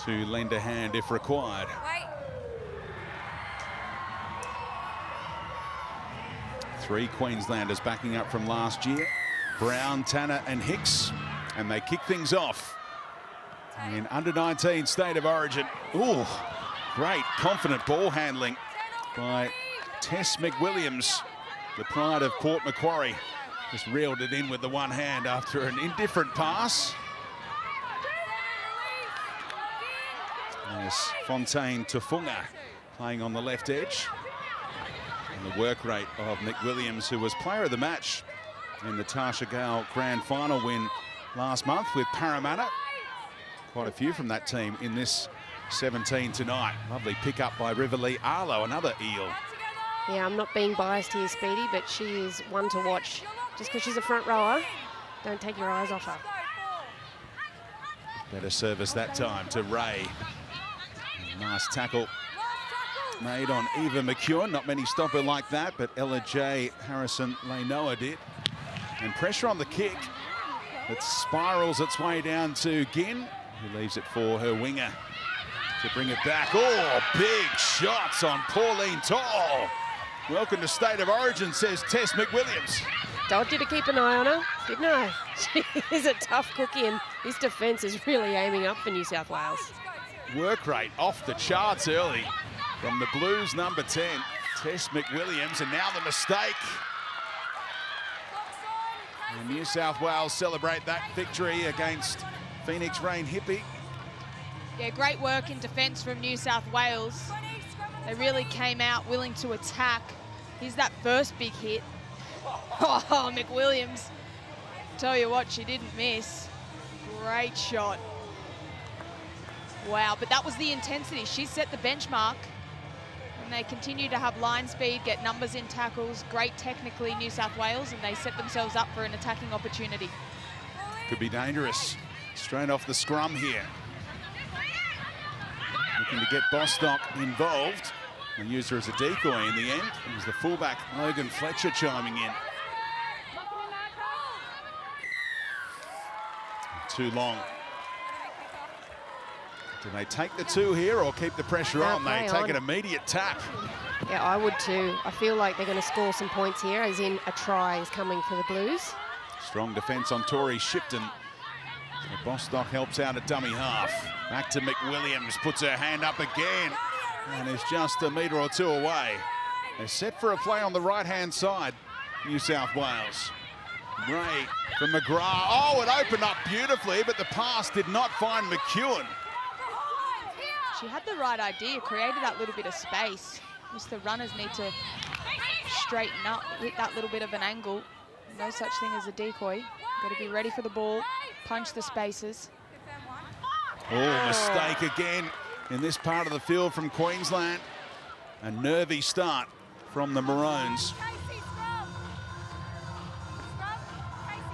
to lend a hand if required. Three Queenslanders backing up from last year. Brown, Tanner and Hicks. And they kick things off in under-19 State of Origin. Ooh, great, confident ball handling by Tess McWilliams, the pride of Port Macquarie. Just reeled it in with the one hand after an indifferent pass. There's Fontaine Tufunga playing on the left edge. And the work rate of McWilliams, who was player of the match in the Tasha Gale Grand Final win last month with Parramatta. Quite a few from that team in this 17 tonight. Lovely pick up by Riverlee Arlo, another Eel. Yeah, I'm not being biased here, Speedy, but she is one to watch. Just because she's a front rower, don't take your eyes off her. Better service that time to Ray. Nice tackle made on Eva McEwen. Not many stop her like that, but Ella J. Harrison-Leinoa did. And pressure on the kick. It spirals its way down to Ginn, who leaves it for her winger to bring it back. Oh, big shots on Pauline Tall. Welcome to State of Origin, says Tess McWilliams. Told you to keep an eye on her, didn't I? She is a tough cookie, and this defence is really aiming up for New South Wales. Work rate off the charts early from the Blues number 10, Tess McWilliams, and now the mistake. And New South Wales celebrate that victory against Phoenix Rain Hippie. Yeah, great work in defence from New South Wales. They really came out willing to attack. Here's that first big hit. Oh, McWilliams. Tell you what, she didn't miss. Great shot. Wow, but that was the intensity. She set the benchmark. And they continue to have line speed, get numbers in tackles. Great technically, New South Wales, and they set themselves up for an attacking opportunity. Could be dangerous. Straight off the scrum here. Looking to get Bostock involved. They used her as a decoy in the end. It was the fullback, Logan Fletcher, chiming in. Too long. Do they take the two here or keep the pressure on? They take an immediate tap. Yeah, I would too. I feel like they're going to score some points here, as in a try is coming for the Blues. Strong defence on Tori Shipton. So Bostock helps out at dummy half. Back to McWilliams, puts her hand up again, and is just a metre or two away. They're set for a play on the right-hand side, New South Wales. Ray from McGrath. Oh, it opened up beautifully, but the pass did not find McEwen. She had the right idea, created that little bit of space. Just the runners need to straighten up, hit that little bit of an angle. No such thing as a decoy. Got to be ready for the ball, punch the spaces. Oh, mistake again in this part of the field from Queensland. A nervy start from the Maroons.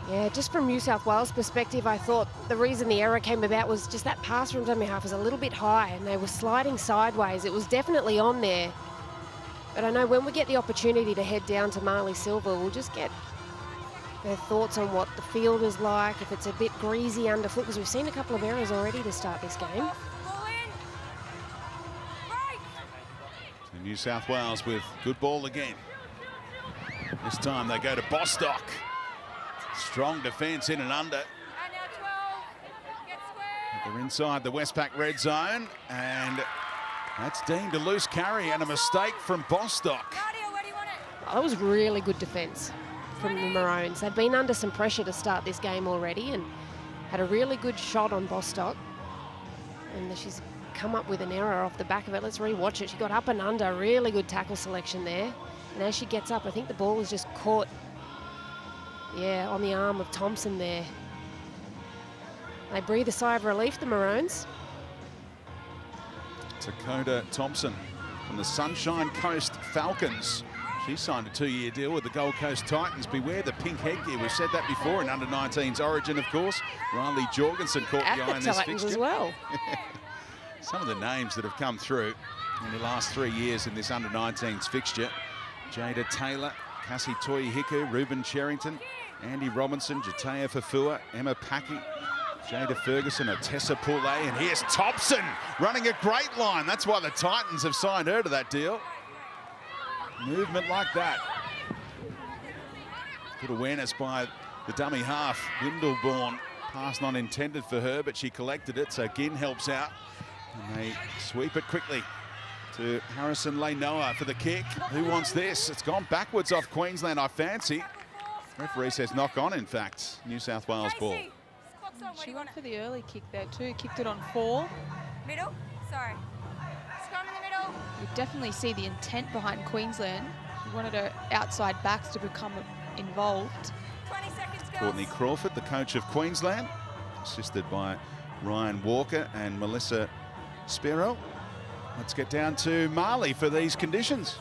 Yeah, just from New South Wales' perspective, I thought the reason the error came about was just that pass from dummy half was a little bit high and they were sliding sideways. It was definitely on there. But I know when we get the opportunity to head down to Marley Silver, we'll just get their thoughts on what the field is like, if it's a bit greasy underfoot, because we've seen a couple of errors already to start this game. So New South Wales with good ball again. This time they go to Bostock. Strong defence in and under. They're inside the Westpac red zone, and that's deemed a loose carry and a mistake from Bostock. Well, that was really good defence from the Maroons. They've been under some pressure to start this game already and had a really good shot on Bostock. And she's come up with an error off the back of it. Let's rewatch it. She got up and under, really good tackle selection there. And as she gets up, I think the ball was just caught, yeah, on the arm of Thompson there. They breathe a sigh of relief, the Maroons. Dakota Thompson from the Sunshine Coast Falcons. She signed a 2-year deal with the Gold Coast Titans. Beware the pink headgear. We've said that before in under-19s Origin, of course. Riley Jorgensen caught the eye in this Titans fixture as well. Some of the names that have come through in the last 3 years in this under-19s fixture. Jada Taylor, Cassie Toyi-Hiku, Ruben Cherrington, Andy Robinson, Jatea Fafua, Emma Paki, Jada Ferguson, Tessa Poulet, and here's Thompson running a great line. That's why the Titans have signed her to that deal. Movement like that. Good awareness by the dummy half. Windleborn, pass not intended for her, but she collected it, so Ginn helps out. And they sweep it quickly to Harrison Leinoa for the kick. Who wants this? It's gone backwards off Queensland, I fancy. Referee says knock on, in fact. New South Wales ball. She went for the early kick there too, kicked it on 4. Middle, sorry. Scrum in the middle. You definitely see the intent behind Queensland. You wanted her outside backs to become involved. 20 seconds, girls. Courtney Crawford, the coach of Queensland, assisted by Ryan Walker and Melissa Spiro. Let's get down to Marley for these conditions.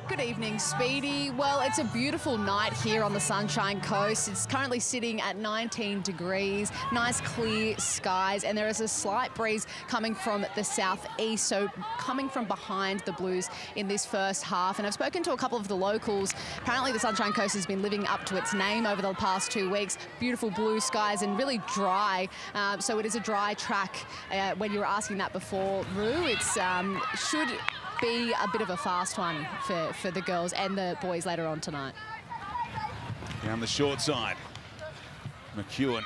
Good evening, Speedy. Well, it's a beautiful night here on the Sunshine Coast. It's currently sitting at 19 degrees, nice clear skies, and there is a slight breeze coming from the southeast, so coming from behind the Blues in this first half. And I've spoken to a couple of the locals. Apparently the Sunshine Coast has been living up to its name over the past 2 weeks. Beautiful blue skies and really dry. So it is a dry track. When you were asking that before, Roo, it's should be a bit of a fast one for the girls and the boys later on tonight. Down the short side, McEwen.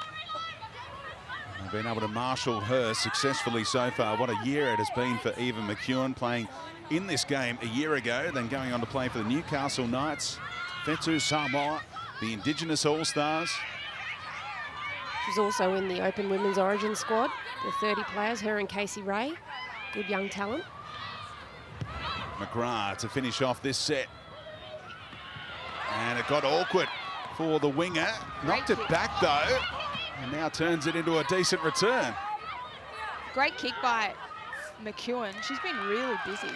They've been able to marshal her successfully so far. What a year it has been for Eva McEwen, playing in this game a year ago, then going on to play for the Newcastle Knights, Fetu Samoa, the Indigenous All-Stars. She's also in the Open Women's Origin squad. The 30 players, her and Casey Ray. Good young talent. McGrath to finish off this set. And it got awkward for the winger. Knocked it back though, and now turns it into a decent return. Great kick by McEwen. She's been really busy.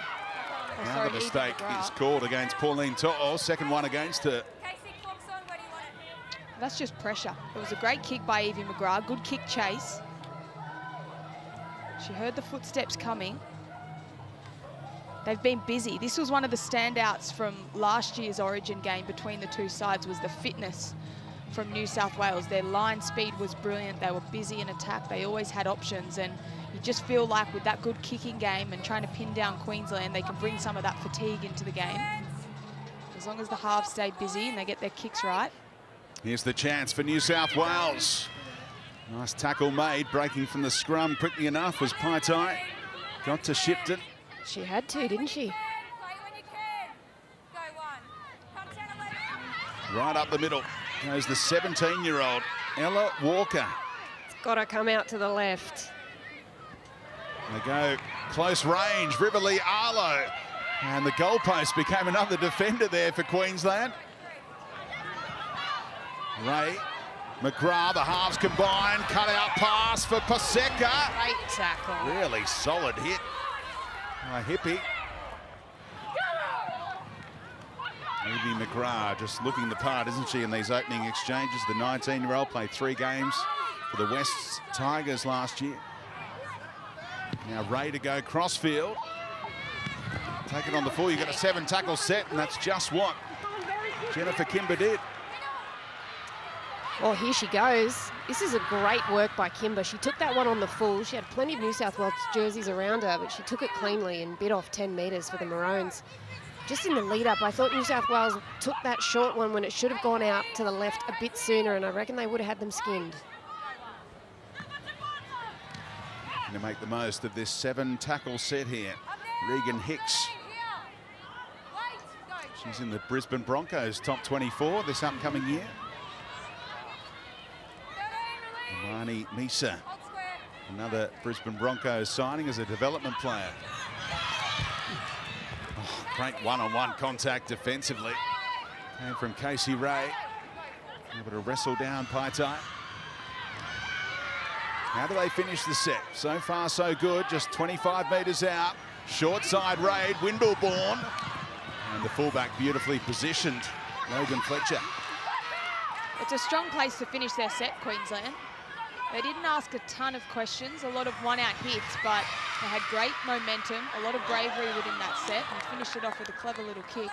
Now the mistake is called against Pauline To'o, second one against her. Casey, clock's on. Where do you want it? That's just pressure. It was a great kick by Evie McGrath. Good kick chase. She heard the footsteps coming. They've been busy. This was one of the standouts from last year's Origin game between the two sides, was the fitness from New South Wales. Their line speed was brilliant. They were busy in attack. They always had options, and you just feel like with that good kicking game and trying to pin down Queensland, they can bring some of that fatigue into the game. As long as the halves stay busy and they get their kicks right. Here's the chance for New South Wales. Nice tackle made, breaking from the scrum quickly enough was Paitai. Got to Shipton. She had to, didn't she? Play when you can. Go one. Come 10, 11. Right up the middle goes the 17-year-old Ella Walker. It's got to come out to the left. They go close range, Riverlea Arlo. And the goalpost became another defender there for Queensland. Ray McGrath, the halves combined, cut out pass for Paseka. Great tackle. Really solid hit by Hippie. Evie McGrath just looking the part, isn't she, in these opening exchanges? The 19-year-old played 3 games for the West Tigers last year. Now Ray to go crossfield. Take it on the full. You've got a 7-tackle set, and that's just what Jennifer Kimber did. Well, here she goes. This is a great work by Kimber. She took that one on the full. She had plenty of New South Wales jerseys around her, but she took it cleanly and bit off 10 metres for the Maroons. Just in the lead-up, I thought New South Wales took that short one when it should have gone out to the left a bit sooner, and I reckon they would have had them skinned. To make the most of this 7-tackle set here. Regan Hicks. She's in the Brisbane Broncos top 24 this upcoming year. Imani Misa, another Brisbane Broncos signing as a development player. Oh, great one-on-one contact defensively. Came from Casey Ray. Able to wrestle down Paitai. How do they finish the set? So far, so good. Just 25 metres out. Short side raid, Windleborn. And the fullback beautifully positioned, Logan Fletcher. It's a strong place to finish their set, Queensland. They didn't ask a ton of questions, a lot of one-out hits, but they had great momentum, a lot of bravery within that set, and finished it off with a clever little kick.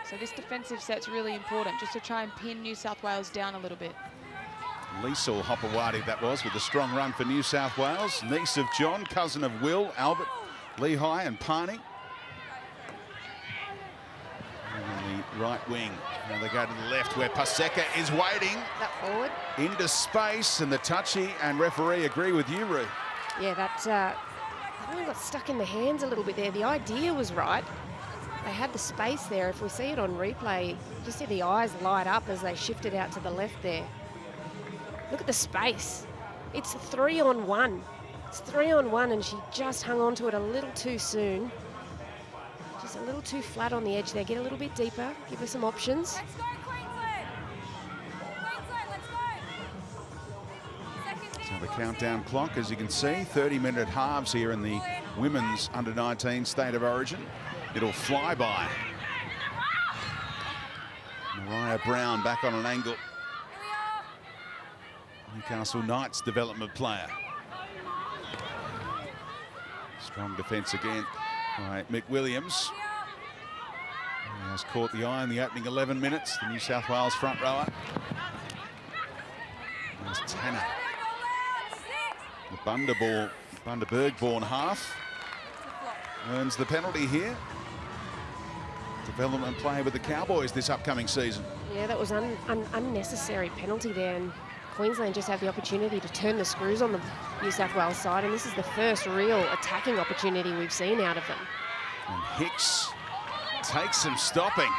So this defensive set's really important, just to try and pin New South Wales down a little bit. Liesl Hopewadi that was, with a strong run for New South Wales. Niece of John, cousin of Will, Albert, Lehigh and Parney. And on the right wing, now they go to the left where Paseka is waiting. That forward. Into space, and the touchy and referee agree with you, Roo. Yeah, that I think got stuck in the hands a little bit there. The idea was right. They had the space there. If we see it on replay, you just see the eyes light up as they shifted out to the left there. Look at the space. It's 3-on-1. It's 3-on-1, and she just hung on to it a little too soon. Just a little too flat on the edge there. Get a little bit deeper. Give her some options. Let's go, Queensland. Queensland, let's go. So the countdown clock, as you can see, 30-minute halves here in the women's under-19 State of Origin. It'll fly by. Mariah Brown back on an angle. Newcastle Knights development player. Strong defence again by McWilliams. He has caught the eye in the opening 11 minutes, the New South Wales front rower. There's Tanner. The Bundaberg-born half earns the penalty here. Development player with the Cowboys this upcoming season. Yeah, that was unnecessary penalty there, and Queensland just have the opportunity to turn the screws on the New South Wales side, and this is the first real attacking opportunity we've seen out of them. And Hicks takes some stopping.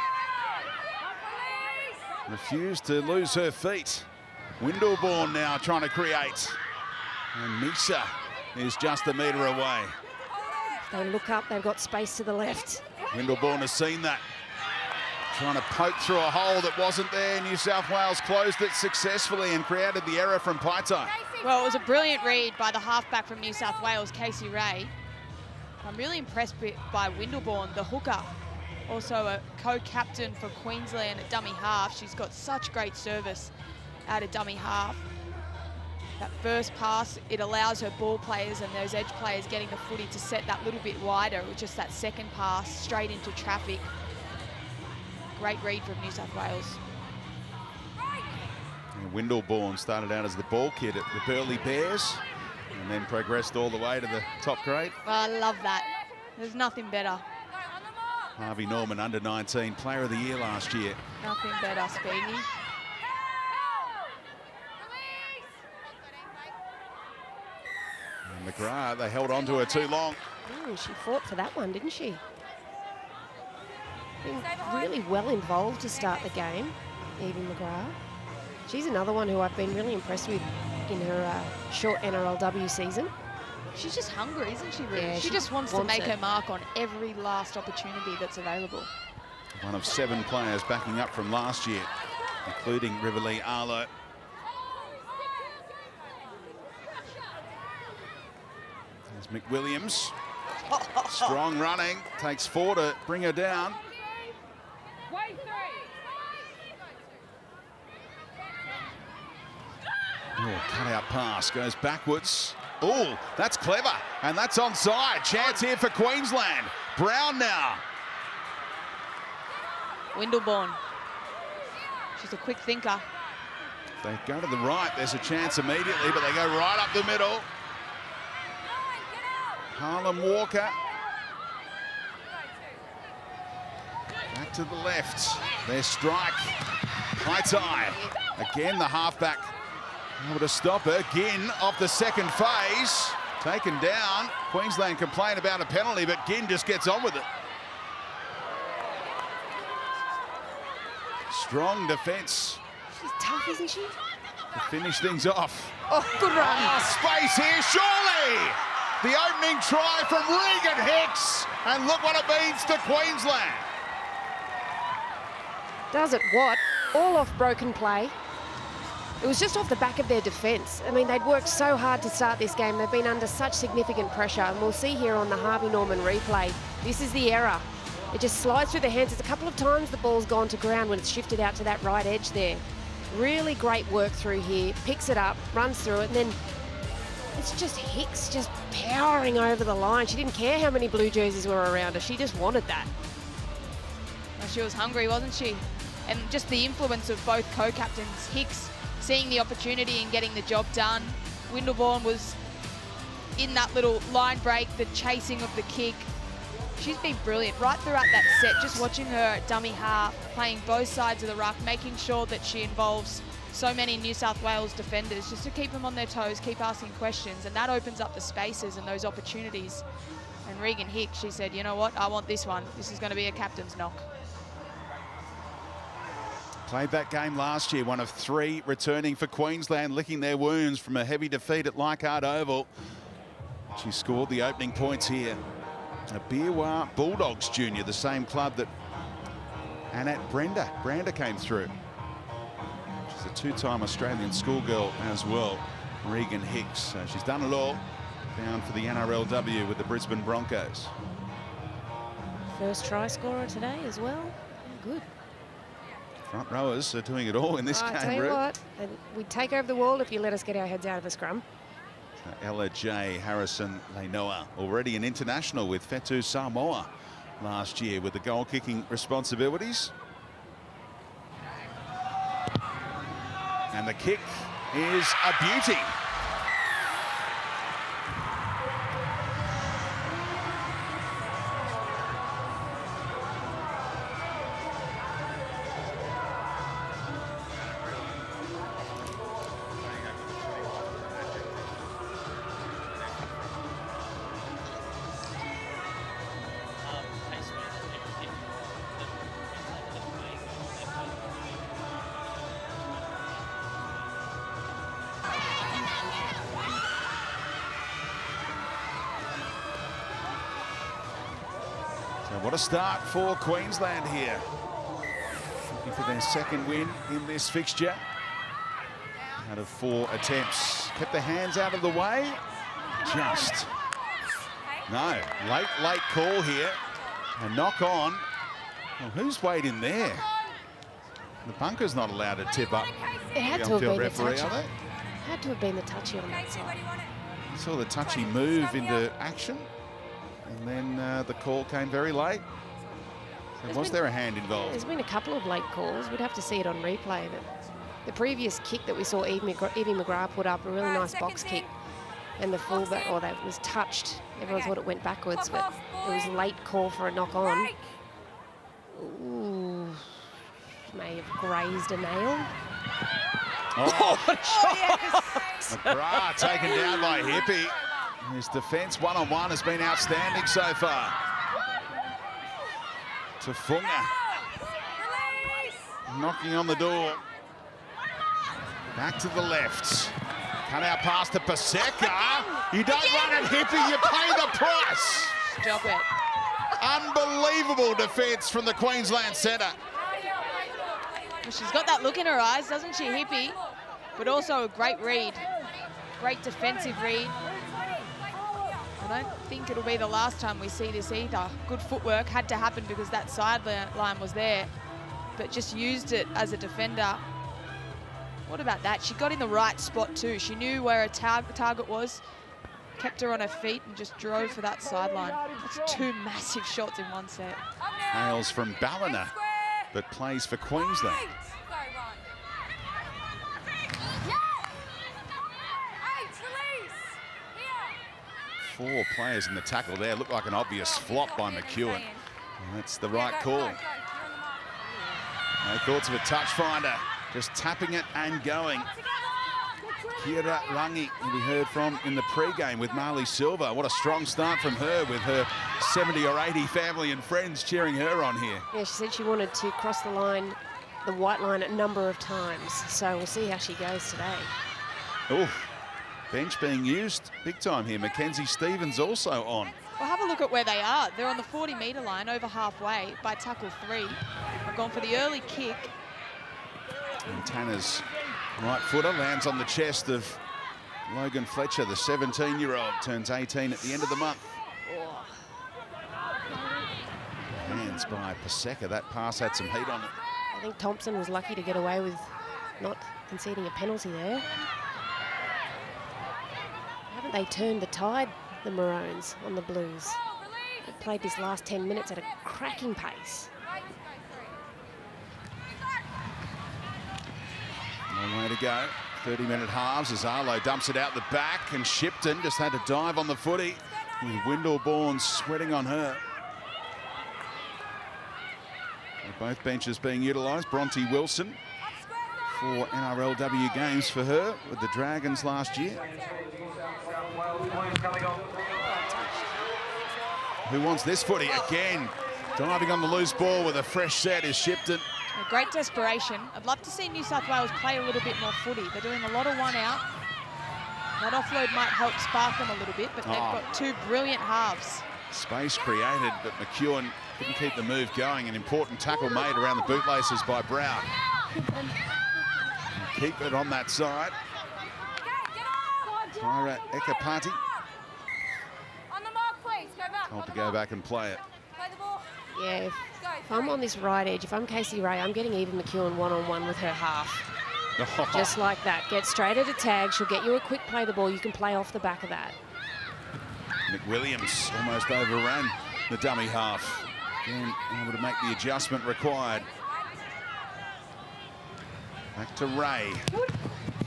Refused to lose her feet. Windleborn now trying to create. And Misa is just a metre away. They look up, they've got space to the left. Windleborn has seen that. Trying to poke through a hole that wasn't there. New South Wales closed it successfully and created the error from Paitai. Well, it was a brilliant read by the halfback from New South Wales, Casey Ray. I'm really impressed by Windleborn, the hooker. Also a co-captain for Queensland at dummy half. She's got such great service out of dummy half. That first pass, it allows her ball players and those edge players getting the footy to set that little bit wider, with just that second pass straight into traffic. Great read from New South Wales. And Windleborn started out as the ball kid at the Burleigh Bears and then progressed all the way to the top grade. Well, I love that. There's nothing better. Harvey Norman, under-19 Player of the Year last year. Nothing better, Speedy. And McGrath, they held on to her too long. Ooh, she fought for that one, didn't she? Been really well involved to start the game, Evie McGrath. She's another one who I've been really impressed with in her short NRLW season. She's just hungry, isn't she, really? Yeah, she just wants to make it. her mark on every last opportunity that's available. One of 7 players backing up from last year, including Riverlea Arlo. There's McWilliams. Strong running, takes 4 to bring her down. Oh, cut-out pass, goes backwards. Oh, that's clever, and that's onside. Chance here for Queensland. Brown now. Windleborn. She's a quick thinker. If they go to the right, there's a chance immediately, but they go right up the middle. Harlem Walker. Back to the left. Their strike. Paitai. Again, the halfback able to stop her. Ginn off the second phase. Taken down. Queensland complain about a penalty, but Ginn just gets on with it. Strong defence She's tough, isn't she? to finish things off. Oh, good run. Ah, space here, surely! The opening try from Regan Hicks, and look what it means to Queensland. Does it what? All off broken play. It was just off the back of their defence. I mean, they'd worked so hard to start this game. They've been under such significant pressure, and we'll see here on the Harvey Norman replay, this is the error. It just slides through their hands. It's a couple of times the ball's gone to ground when it's shifted out to that right edge there. Really great work through here. Picks it up, runs through it, and then it's just Hicks just powering over the line. She didn't care how many blue jerseys were around her. She just wanted that. Well, she was hungry, wasn't she? And just the influence of both co-captains, Hicks seeing the opportunity and getting the job done. Windelborn was in that little line break, the chasing of the kick. She's been brilliant right throughout that set, just watching her at dummy half, playing both sides of the ruck, making sure that she involves so many New South Wales defenders just to keep them on their toes, keep asking questions, and that opens up the spaces and those opportunities. And Regan Hicks, she said, you know what, I want this one. This is going to be a captain's knock. Played that game last year, one of 3 returning for Queensland, licking their wounds from a heavy defeat at Leichhardt Oval. She scored the opening points here. A Biwa Bulldogs junior, the same club that Annette Brander came through. She's a 2-time Australian schoolgirl as well, Regan Hicks. So she's done it all, down for the NRLW with the Brisbane Broncos. First try scorer today as well. Good. Front rowers are doing it all in this I game, tell you Ruth. what, we'd take over the world if you let us get our heads out of a scrum. Ella J. Harrison Leinoa, already an international with Fetu Samoa last year with the goal-kicking responsibilities. And the kick is a beauty. What a start for Queensland here. Looking for their second win in this fixture. Out of 4 attempts. Kept the hands out of the way. Just. No, late call here. A knock on. Well, who's weighed in there? The bunker's not allowed to tip up. It had The to have been on-field the referee, touchy. are they? Had to have been the touchy on that side. Saw the touchy move into action. And then the call came very late. So was there a hand involved? There's been a couple of late calls. We'd have to see it on replay. But the previous kick that we saw Evie McGrath put up, a really nice box kick, and the fullback, or that was touched. Everyone thought it went backwards, but it was a late call for a knock on. Ooh, may have grazed a nail. Oh, Yes. McGrath taken down by Hippie. His defence one-on-one has been outstanding so far. Tafunga knocking on the door. Back to the left. Cut out pass to Paseka. You don't run it, Hippie, you pay the price. Job it. Unbelievable defence from the Queensland centre. Well, she's got that look in her eyes, doesn't she, Hippie? But also a great read. Great defensive read. I don't think it'll be the last time we see this either. Good footwork, had to happen because that sideline was there, but just used it as a defender. What about that? She got in the right spot too. She knew where her target was, kept her on her feet and just drove for that sideline. That's 2 massive shots in one set. Hails from Ballina, but plays for Queensland. 4 players in the tackle there. Looked like an obvious flop by McEwen. And that's the right call. No thoughts of a touch finder. Just tapping it and going. Kira Rangi, who we heard from in the pre-game with Marley Silva. What a strong start from her with her 70 or 80 family and friends cheering her on here. Yeah, she said she wanted to cross the line, the white line, a number of times. So we'll see how she goes today. Oh, bench being used big time here. Mackenzie Stevens also on. Well, have a look at where they are. They're on the 40-metre line, over halfway by tackle 3. They've gone for the early kick. And Tanner's right footer lands on the chest of Logan Fletcher, the 17-year-old, turns 18 at the end of the month. Hands by Paseka. That pass had some heat on it. I think Thompson was lucky to get away with not conceding a penalty there. Haven't they turned the tide, the Maroons, on the Blues? They've played this last 10 minutes at a cracking pace. Long way to go. 30-minute halves as Arlo dumps it out the back, and Shipton just had to dive on the footy with Windleborn sweating on her. Both benches being utilised. Bronte Wilson, 4 NRLW games for her with the Dragons last year. Who wants this footy again? Diving on the loose ball with a fresh set is Shipton. A great desperation. I'd love to see New South Wales play a little bit more footy. They're doing a lot of one out. That offload might help spark them a little bit, but they've got 2 brilliant halves. Space created, but McEwen couldn't keep the move going. An important tackle made around the bootlaces by Brown. Keep it on that side. Tyra Ekapati On the mark, please. Go back. told to go back and play it. Play the ball. Yeah, if I'm on this right edge, if I'm Casey Ray, I'm getting Eva McEwen one-on-one with her half. Just like that. Get straight at a tag. She'll get you a quick play the ball. You can play off the back of that. McWilliams almost overran the dummy half. Again, able to make the adjustment required. Back to Ray.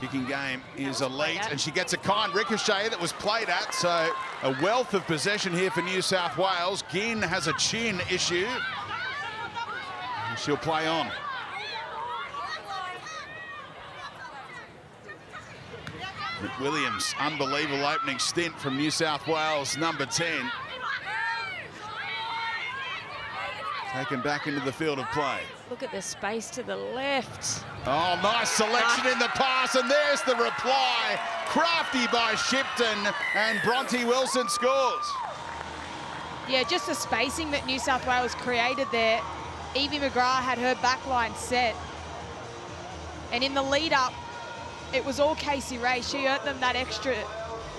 Kicking game is elite, and she gets a kind ricochet that was played at, so a wealth of possession here for New South Wales. Ginn has a chin issue, and she'll play on. McWilliams, unbelievable opening stint from New South Wales, number 10. Taken back into the field of play. Look at the space to the left. Oh, nice selection in the pass, and there's the reply. Crafty by Shipton, and Bronte Wilson scores. Yeah, just the spacing that New South Wales created there. Evie McGrath had her backline set. And in the lead up, it was all Casey Ray. She earned them that extra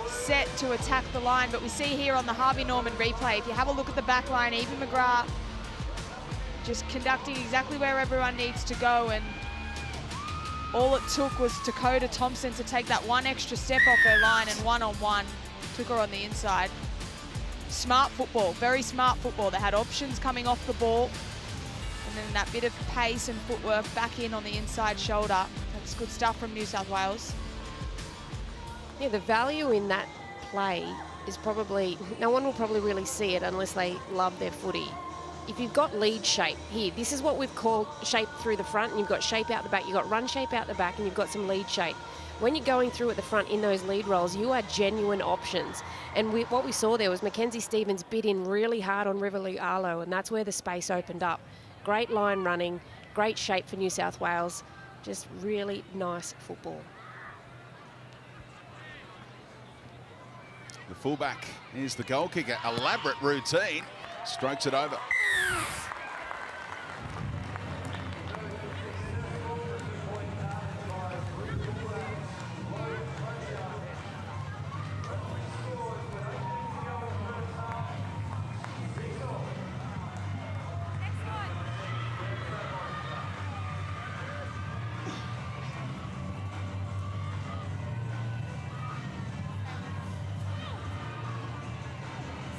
set to attack the line. But we see here on the Harvey Norman replay, if you have a look at the backline, Evie McGrath just conducting exactly where everyone needs to go, and all it took was Dakota Thompson to take that one extra step off her line, and one-on-one took her on the inside. Smart football, very smart football. They had options coming off the ball, and then that bit of pace and footwork back in on the inside shoulder. That's good stuff from New South Wales. Yeah, the value in that play is probably, no one will probably really see it unless they love their footy. If you've got lead shape here, this is what we've called shape through the front, and you've got shape out the back, you've got run shape out the back, and you've got some lead shape. When you're going through at the front in those lead rolls, you are genuine options. And what we saw there was Mackenzie Stevens bit in really hard on Riverlea Arlo, and that's where the space opened up. Great line running, great shape for New South Wales, just really nice football. The fullback is the goal kicker. Elaborate routine, strokes it over.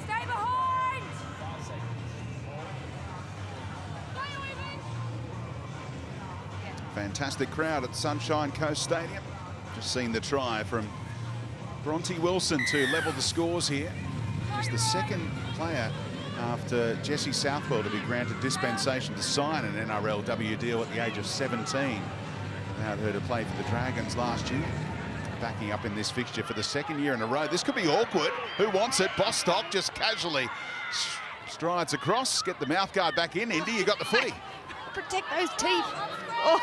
Stay behind. Fantastic crowd at Sunshine Coast Stadium. Just seen the try from Bronte Wilson to level the scores here. She's the second player after Jessie Southwell to be granted dispensation to sign an NRLW deal at the age of 17. Allowed her to play for the Dragons last year. Backing up in this fixture for the second year in a row. This could be awkward. Who wants it? Bostock just casually strides across. Get the mouthguard back in. Indy, you got the footy. Protect those teeth. Oh.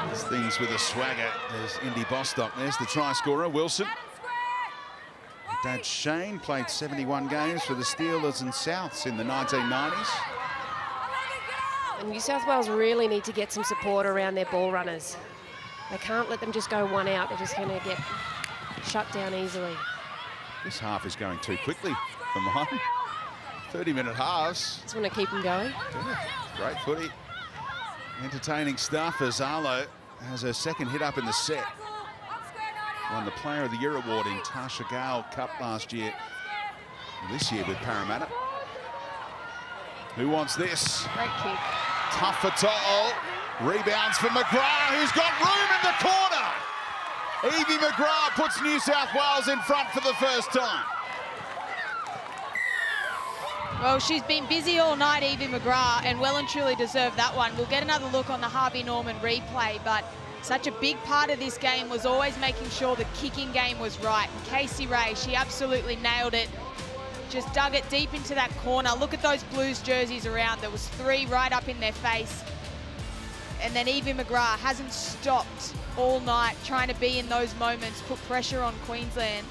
There's things with a swagger. There's Indy Bostock. There's the try scorer, Wilson. Dad Shane played 71 games for the Steelers and Souths in the 1990s. And New South Wales really need to get some support around their ball runners. They can't let them just go one out. They're just going to get shut down easily. This half is going too quickly for mine. 30-minute halves. Just want to keep them going. Yeah, great footy. Entertaining stuff as Arlo has her second hit up in the set. Won the Player of the Year award in Tasha Gale Cup last year. This year with Parramatta. Who wants this? Great kick. Tough for To'o. Rebounds for McGrath, who's got room in the corner. Evie McGrath puts New South Wales in front for the first time. Well, she's been busy all night, Evie McGrath, and well and truly deserved that one. We'll get another look on the Harvey Norman replay, but such a big part of this game was always making sure the kicking game was right. And Casey Ray, she absolutely nailed it. Just dug it deep into that corner. Look at those Blues jerseys around. There was 3 right up in their face. And then Evie McGrath hasn't stopped all night trying to be in those moments, put pressure on Queensland.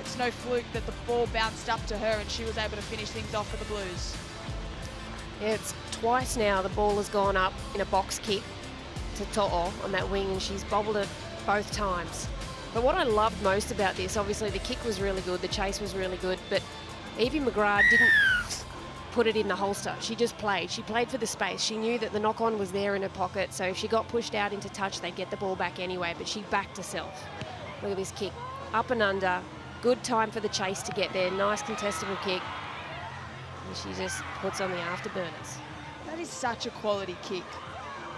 It's no fluke that the ball bounced up to her and she was able to finish things off for the Blues. Yeah, it's twice now the ball has gone up in a box kick to To'o on that wing, and she's bobbled it both times. But what I loved most about this, obviously the kick was really good, the chase was really good, but Evie McGrath didn't put it in the holster. She just played. She played for the space. She knew that the knock-on was there in her pocket, so if she got pushed out into touch, they'd get the ball back anyway, but she backed herself. Look at this kick. Up and under. Good time for the chase to get there. Nice contestable kick. And she just puts on the afterburners. That is such a quality kick.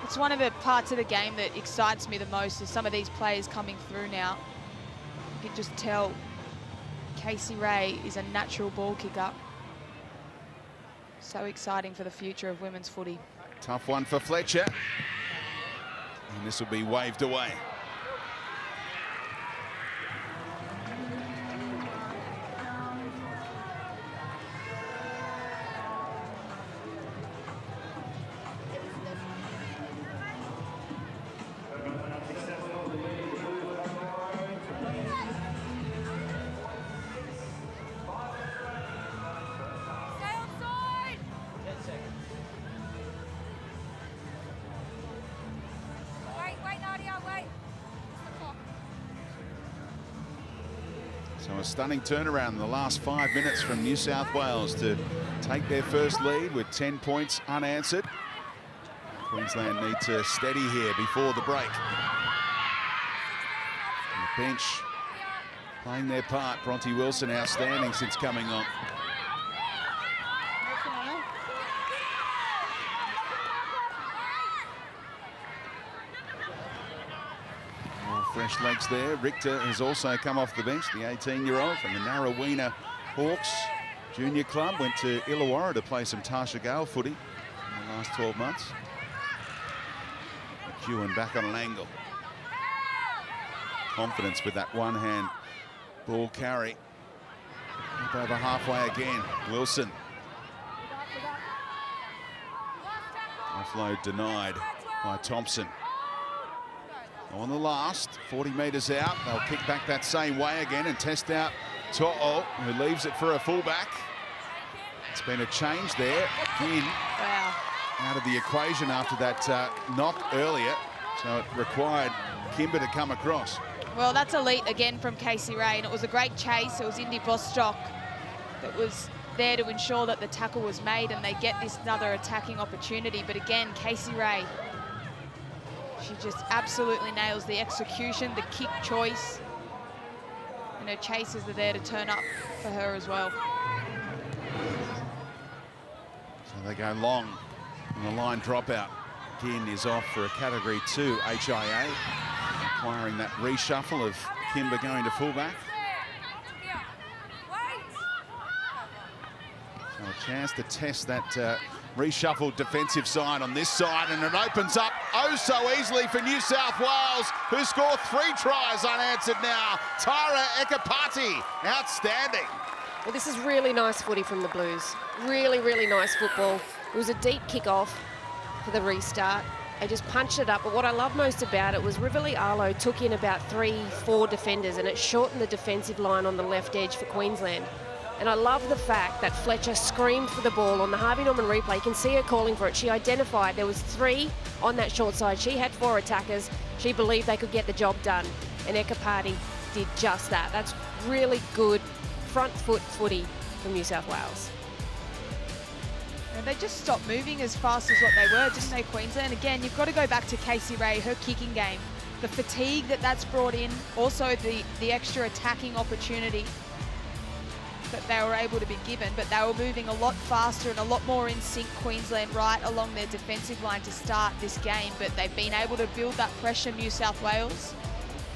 It's one of the parts of the game that excites me the most is some of these players coming through now. You can just tell Casey Ray is a natural ball kicker. So exciting for the future of women's footy. Tough one for Fletcher. And this will be waved away. So a stunning turnaround in the last 5 minutes from New South Wales to take their first lead with 10 points unanswered. Queensland need to steady here before the break. And the bench playing their part. Bronte Wilson outstanding since coming on. Fresh legs there. Richter has also come off the bench, the 18-year-old from the Narrowena Hawks Junior Club. Went to Illawarra to play some Tasha Gale footy in the last 12 months. McEwen back on an angle. Confidence with that one-hand ball carry. Up over halfway again. Wilson. Offload denied by Thompson. On the last, 40 metres out, they'll kick back that same way again and test out To'o, who leaves it for a fullback. It's been a change there. Ginn out of the equation after that knock earlier, so it required Kimber to come across. Well, that's elite again from Casey Ray, and it was a great chase. It was Indy Bostock that was there to ensure that the tackle was made and they get this another attacking opportunity. But again, Casey Ray, she just absolutely nails the execution, the kick choice, and her chases are there to turn up for her as well. So they go long on the line dropout. Ginn is off for a Category 2 HIA, requiring that reshuffle of Kimber going to fullback. So a chance to test that reshuffled defensive side on this side, and it opens up oh so easily for New South Wales, who score 3 tries unanswered now. Tyra Ekapati, outstanding. Well, this is really nice footy from the Blues. Really, really nice football. It was a deep kick-off for the restart. They just punched it up, but what I love most about it was Rivali Arlo took in about 3-4 defenders, and it shortened the defensive line on the left edge for Queensland. And I love the fact that Fletcher screamed for the ball on the Harvey Norman replay. You can see her calling for it. She identified there was 3 on that short side. She had 4 attackers. She believed they could get the job done. And Ekapati did just that. That's really good front foot footy from New South Wales. And they just stopped moving as fast as what they were, didn't they, Queensland? Again, you've got to go back to Casey Ray, her kicking game. The fatigue that's brought in, also the extra attacking opportunity. that they were able to be given, but they were moving a lot faster and a lot more in sync, Queensland, right along their defensive line to start this game, but they've been able to build that pressure, New South Wales,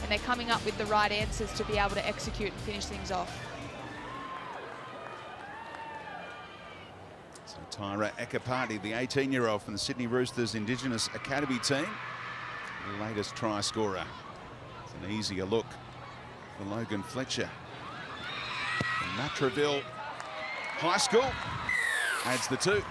and they're coming up with the right answers to be able to execute and finish things off. So Tyra Ekapati, the 18-year-old from the Sydney Roosters Indigenous Academy team, the latest try scorer. It's an easier look for Logan Fletcher. And Matraville High School adds the 2.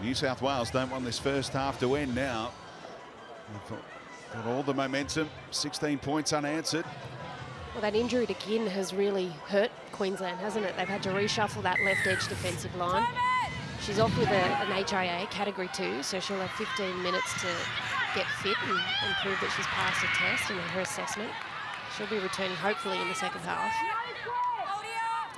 New South Wales don't want this first half to end now. Got all the momentum, 16 points unanswered. Well, that injury to Ginn has really hurt Queensland, hasn't it? They've had to reshuffle that left edge defensive line. She's off with an HIA, Category 2, so she'll have 15 minutes to get fit and prove that she's passed her test and her assessment. She'll be returning hopefully in the second half.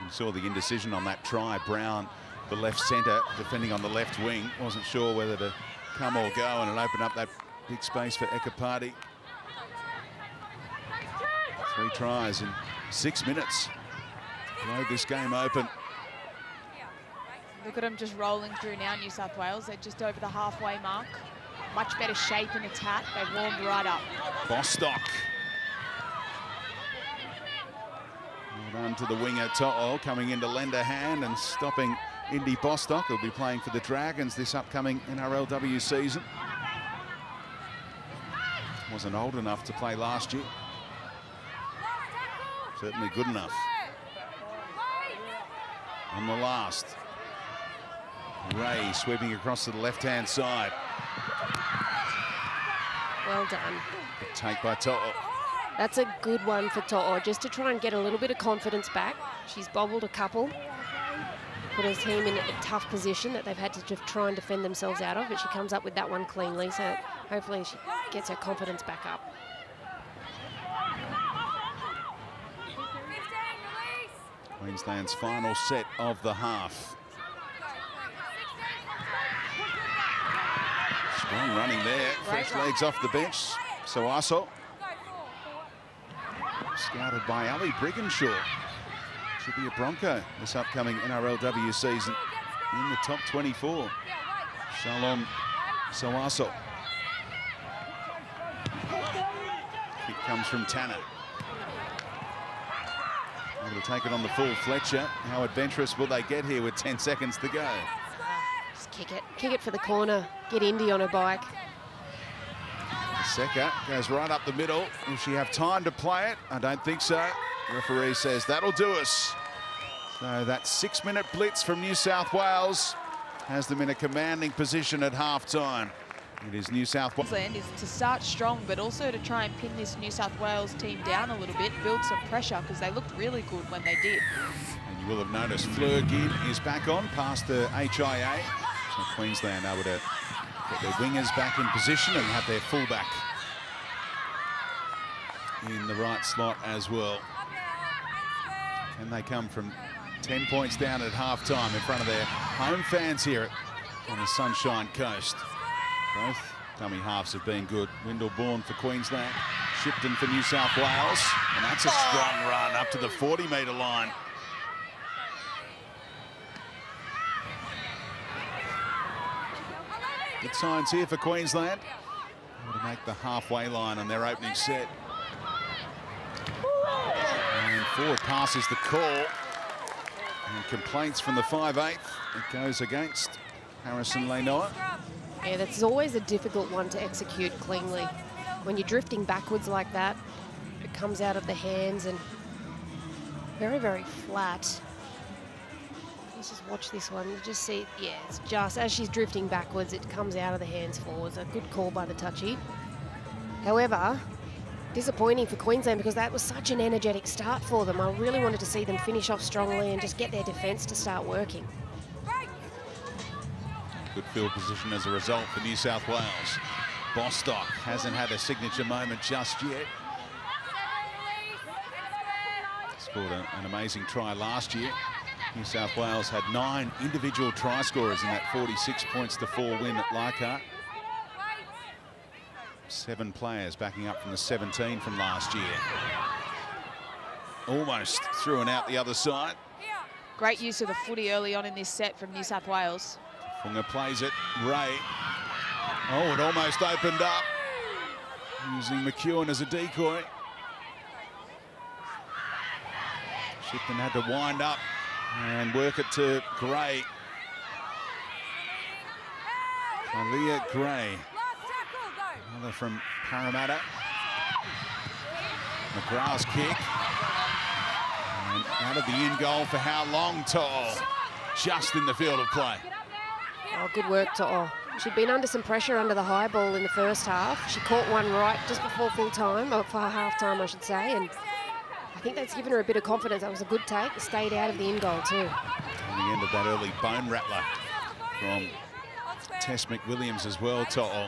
You saw the indecision on that try. Brown, the left centre, defending on the left wing, wasn't sure whether to come or go, and it opened up that big space for Ekapati. 3 tries in 6 minutes. Blow this game open. Look at them just rolling through now, New South Wales. They're just over the halfway mark. Much better shape in attack. They've warmed right up. Bostock. Well done to the winger To'o, coming in to lend a hand and stopping Indy Bostock, who'll be playing for the Dragons this upcoming NRLW season. Wasn't old enough to play last year. Certainly good enough. On the last. Ray sweeping across to the left-hand side. Well done. Good take by To'o. That's a good one for To'o, just to try and get a little bit of confidence back. She's bobbled a couple, put her team in a tough position that they've had to try and defend themselves out of, but she comes up with that one cleanly, so hopefully she gets her confidence back up. Queensland's final set of the half. Strong running there. First legs off the bench. Soaso. Scouted by Ali Brigginshaw. Should be a Bronco this upcoming NRLW season in the top 24. Shalom Soaso. Kick comes from Tanner. Able to take it on the full. Fletcher. How adventurous will they get here with 10 seconds to go? Just kick it for the corner. Get Indy on her bike. Seka goes right up the middle. Will she have time to play it? I don't think so. The referee says that'll do us. So that 6-minute blitz from New South Wales has them in a commanding position at half-time. It is New South Wales. Queensland is to start strong, but also to try and pin this New South Wales team down a little bit, build some pressure, because they looked really good when they did. And you will have noticed Fleur Ginn is back on past the HIA. So Queensland able to get their wingers back in position and have their fullback in the right slot as well. And they come from 10 points down at half-time in front of their home fans here on the Sunshine Coast. Both dummy halves have been good. Windleborn for Queensland, Shipton for New South Wales, and that's a strong run up to the 40-metre line. Good signs here for Queensland. Able to make the halfway line on their opening set. And forward pass is the call. And complaints from the 5'8". It goes against Harrison Leinoa. Yeah, that's always a difficult one to execute cleanly. When you're drifting backwards like that, it comes out of the hands and very, very flat. Let's just watch this one. You just see, yeah, it's just as she's drifting backwards, it comes out of the hands forwards. A good call by the touchy. However, disappointing for Queensland because that was such an energetic start for them. I really wanted to see them finish off strongly and just get their defence to start working. Good field position as a result for New South Wales. Bostock hasn't had a signature moment just yet. Scored an amazing try last year. New South Wales had 9 individual try scorers in that 46 points to 4 win at Leichhardt. 7 players backing up from the 17 from last year. Almost through and out the other side. Great use of the footy early on in this set from New South Wales. Funga plays it. Ray. Oh, it almost opened up. Using McEwen as a decoy. Shipton had to wind up and work it to Gray. Aaliyah Gray. Another from Parramatta. McGrath's kick. And out of the in goal for how long, To'o? Just in the field of play. Oh, good work, To'o. She'd been under some pressure under the high ball in the first half. She caught one right just before full time, or for half time, I should say, and I think that's given her a bit of confidence. That was a good take. Stayed out of the in goal too. On the end of that early bone rattler from Tess McWilliams as well, To'o.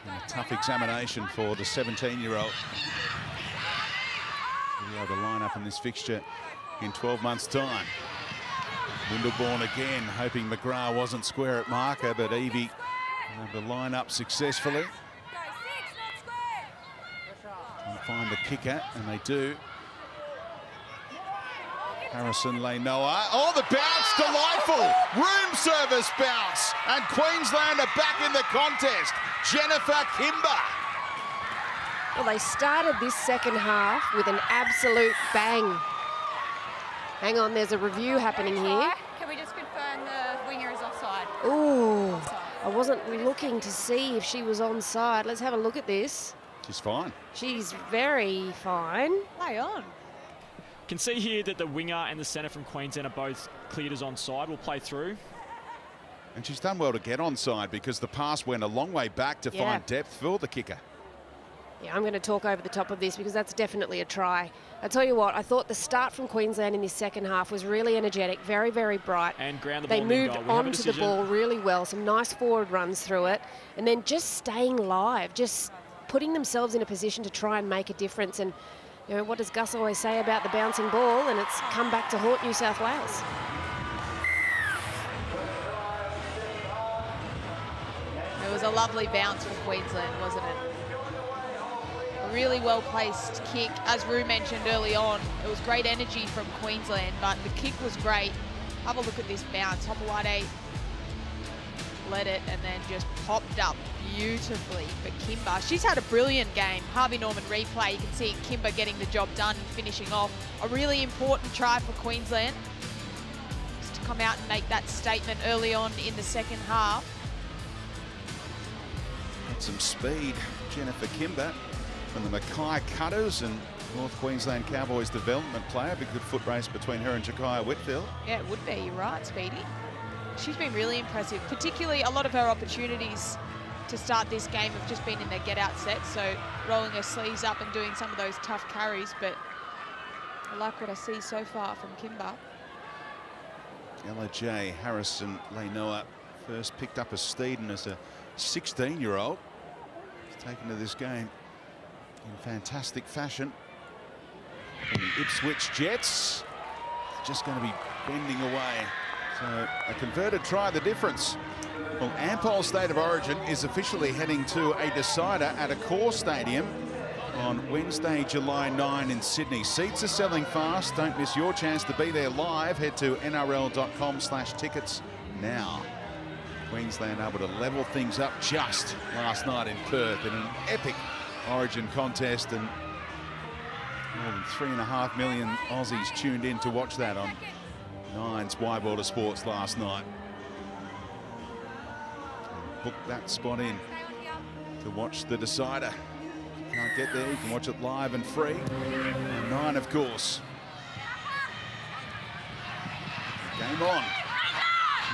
And a tough examination for the 17-year-old. She'll be able to line up in this fixture in 12 months' time. Windleborn again, hoping McGrath wasn't square at marker, but Evie able to line up successfully. And find the kicker, and they do. Harrison Leinoa. Oh, the bounce, delightful! Room service bounce, and Queensland are back in the contest. Jennifer Kimber. Well, they started this second half with an absolute bang. Hang on, there's a review happening here. Can we just confirm the winger is offside? Ooh, I wasn't looking to see if she was onside. Let's have a look at this. She's fine. She's very fine. Play on. Can see here that the winger and the centre from Queensland are both cleared as onside. We'll play through. And she's done well to get onside because the pass went a long way back to find depth for the kicker. Yeah, I'm going to talk over the top of this because that's definitely a try. I tell you what, I thought the start from Queensland in this second half was really energetic, very, very bright. And ground the they ball moved in goal. onto the ball really well, some nice forward runs through it, and then just staying live, just putting themselves in a position to try and make a difference. And you know, what does Gus always say about the bouncing ball? And it's come back to haunt New South Wales. It was a lovely bounce for Queensland, wasn't it? A really well-placed kick. As Rue mentioned early on, it was great energy from Queensland, but the kick was great. Have a look at this bounce. Hopewade led it and then just popped up beautifully for Kimber. She's had a brilliant game. Harvey Norman replay, you can see Kimber getting the job done and finishing off. A really important try for Queensland. Just to come out and make that statement early on in the second half. Got some speed, Jennifer Kimber from the Mackay Cutters and North Queensland Cowboys development player. Big good foot race between her and Jakaya Whitfield. Yeah, it would be. You're right, Speedy. She's been really impressive, particularly a lot of her opportunities to start this game have just been in their get-out set, so rolling her sleeves up and doing some of those tough carries, but I like what I see so far from Kimber. Ella J. Harrison Leinoa first picked up a Steeden as a 16-year-old. He's taken to this game in fantastic fashion. From the Ipswich Jets, just going to be bending away. So a converted try, the difference. Well, Ampol State of Origin is officially heading to a decider at a core stadium on Wednesday, July 9 in Sydney. Seats are selling fast. Don't miss your chance to be there live. Head to nrl.com/tickets now. Queensland able to level things up just last night in Perth in an epic Origin contest, and more than 3.5 million Aussies tuned in to watch that on Nine's Wywater Sports last night. Book that spot in to watch the decider. Can't get there, you can watch it live and free. And Nine, of course. Game on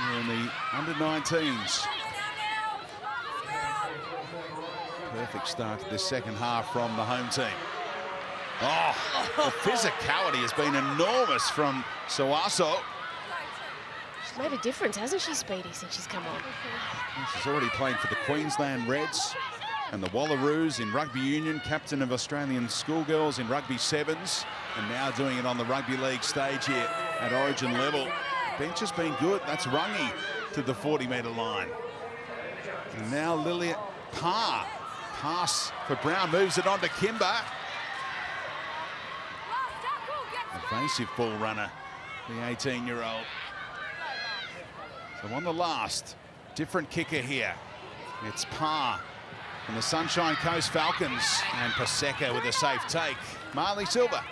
here in the under-19s. Perfect start to this second half from the home team. Oh, the physicality has been enormous from Sawaso. She's made a difference, hasn't she, Speedy, since she's come on? She's already played for the Queensland Reds and the Wallaroos in rugby union, captain of Australian schoolgirls in rugby sevens, and now doing it on the rugby league stage here at origin level. Bench has been good. That's Rungy to the 40-metre line. And now Lillian Parr. Pass for Brown, moves it on to Kimber. Evasive ball runner, the 18-year-old. So on the last, different kicker here. It's Parr from the Sunshine Coast Falcons, and Paseka with a safe take. Marley Silva.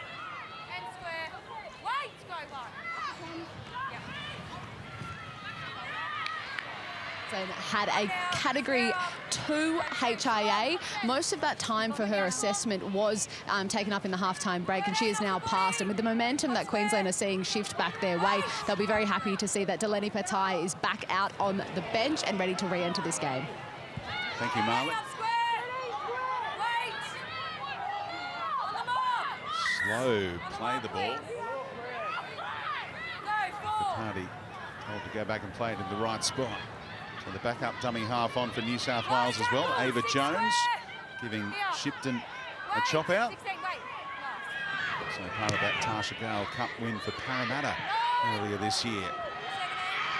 Had a Category 2 HIA. Most of that time for her assessment was taken up in the halftime break, and she is now passed. And with the momentum that Queensland are seeing shift back their way, they'll be very happy to see that Delaney Patai is back out on the bench and ready to re-enter this game. Thank you, Marley. Slow play the ball. Party told to go back and play it in the right spot. So the backup dummy half on for New South Wales as well. Ava Jones giving Shipton a chop out. So part of that Tarsha Gale Cup win for Parramatta earlier this year.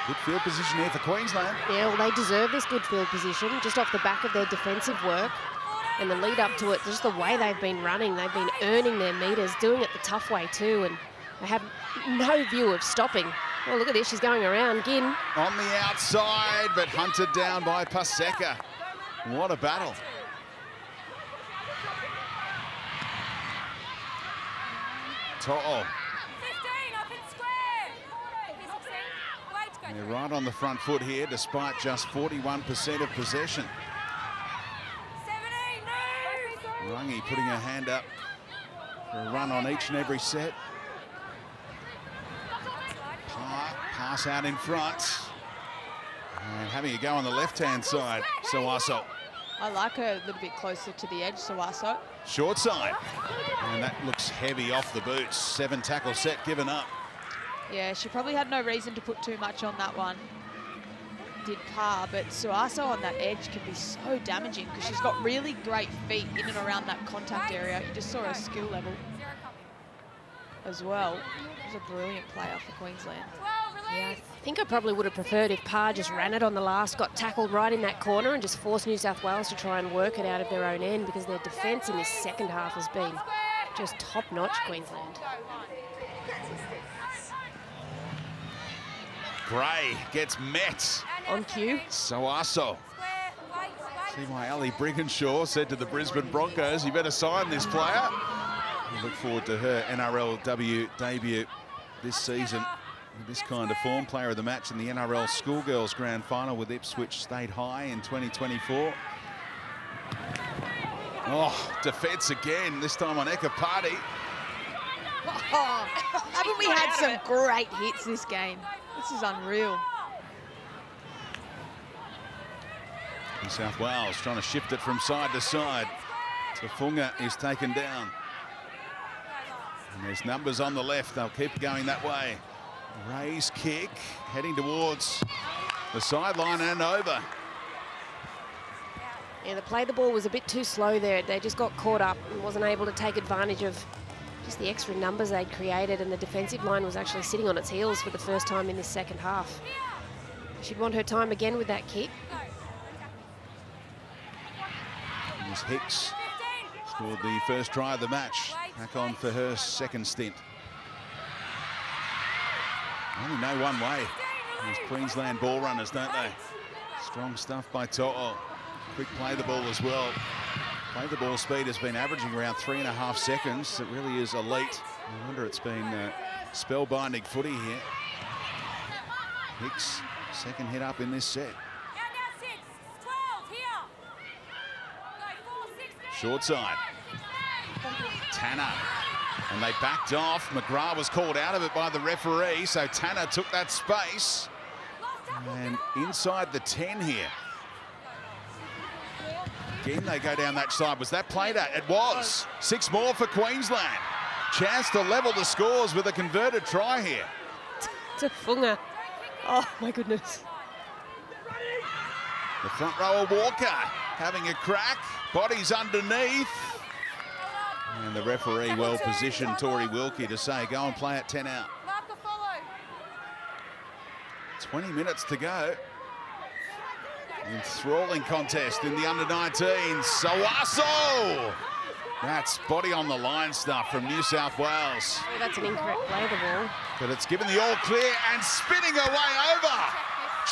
Good field position here for Queensland. Yeah, well, they deserve this good field position just off the back of their defensive work and the lead up to it, just the way they've been running. They've been earning their metres, doing it the tough way too, and they have no view of stopping. Oh, look at this, she's going around. Ginn. On the outside, but hunted down by Paseka. What a battle. To'o. They're right on the front foot here, despite just 41% of possession. Rungy putting her hand up for a run on each and every set. Pass out in front. And having a go on the left-hand side, Sawaso. I like her a little bit closer to the edge, Sawaso. Short side. And that looks heavy off the boots. 7 tackle set given up. Yeah, she probably had no reason to put too much on that one. Did Parr, but Sawaso on that edge can be so damaging because she's got really great feet in and around that contact area. You just saw her skill level as well. It was a brilliant player for Queensland. Yeah, I think I probably would have preferred if Parr just ran it on the last, got tackled right in that corner and just forced New South Wales to try and work it out of their own end, because their defence in this second half has been just top-notch, Queensland. Gray gets met. On cue. Sawaso. See why Ali Brigginshaw said to the Brisbane Broncos, you better sign this player. We look forward to her NRLW debut this season. With this kind of form, player of the match in the NRL Schoolgirls Grand Final with Ipswich State High in 2024. Oh, defence again, this time on Ekapati. Oh, haven't we had some great hits this game? This is unreal. New South Wales trying to shift it from side to side. Tafunga is taken down. And there's numbers on the left, they'll keep going that way. Ray's kick, heading towards the sideline and over. Yeah, the play the ball was a bit too slow there. They just got caught up and wasn't able to take advantage of just the extra numbers they'd created, and the defensive line was actually sitting on its heels for the first time in this second half. She'd want her time again with that kick. As Hicks scored the first try of the match, back on for her second stint. Only know one way. These Queensland ball runners, don't they? Strong stuff by To'o. Quick play the ball as well. Play the ball speed has been averaging around 3.5 seconds. It really is elite. No wonder it's been spellbinding footy here. Hicks, second hit up in this set. Short side. Tanner. And they backed off. McGrath was called out of it by the referee, so Tanner took that space. And inside the 10 here. Again, they go down that side. Was that played at? It was. 6 more for Queensland. Chance to level the scores with a converted try here. It's a funga. Oh, my goodness. The front rower Walker having a crack. Bodies underneath. And the referee well positioned, Tori Wilkie, to say, go and play it 10 out. 20 minutes to go. Enthralling contest in the under-19s. Sawaso! That's body on the line stuff from New South Wales. Oh, that's an incorrect play, the ball. But it's given the all clear and spinning her way over.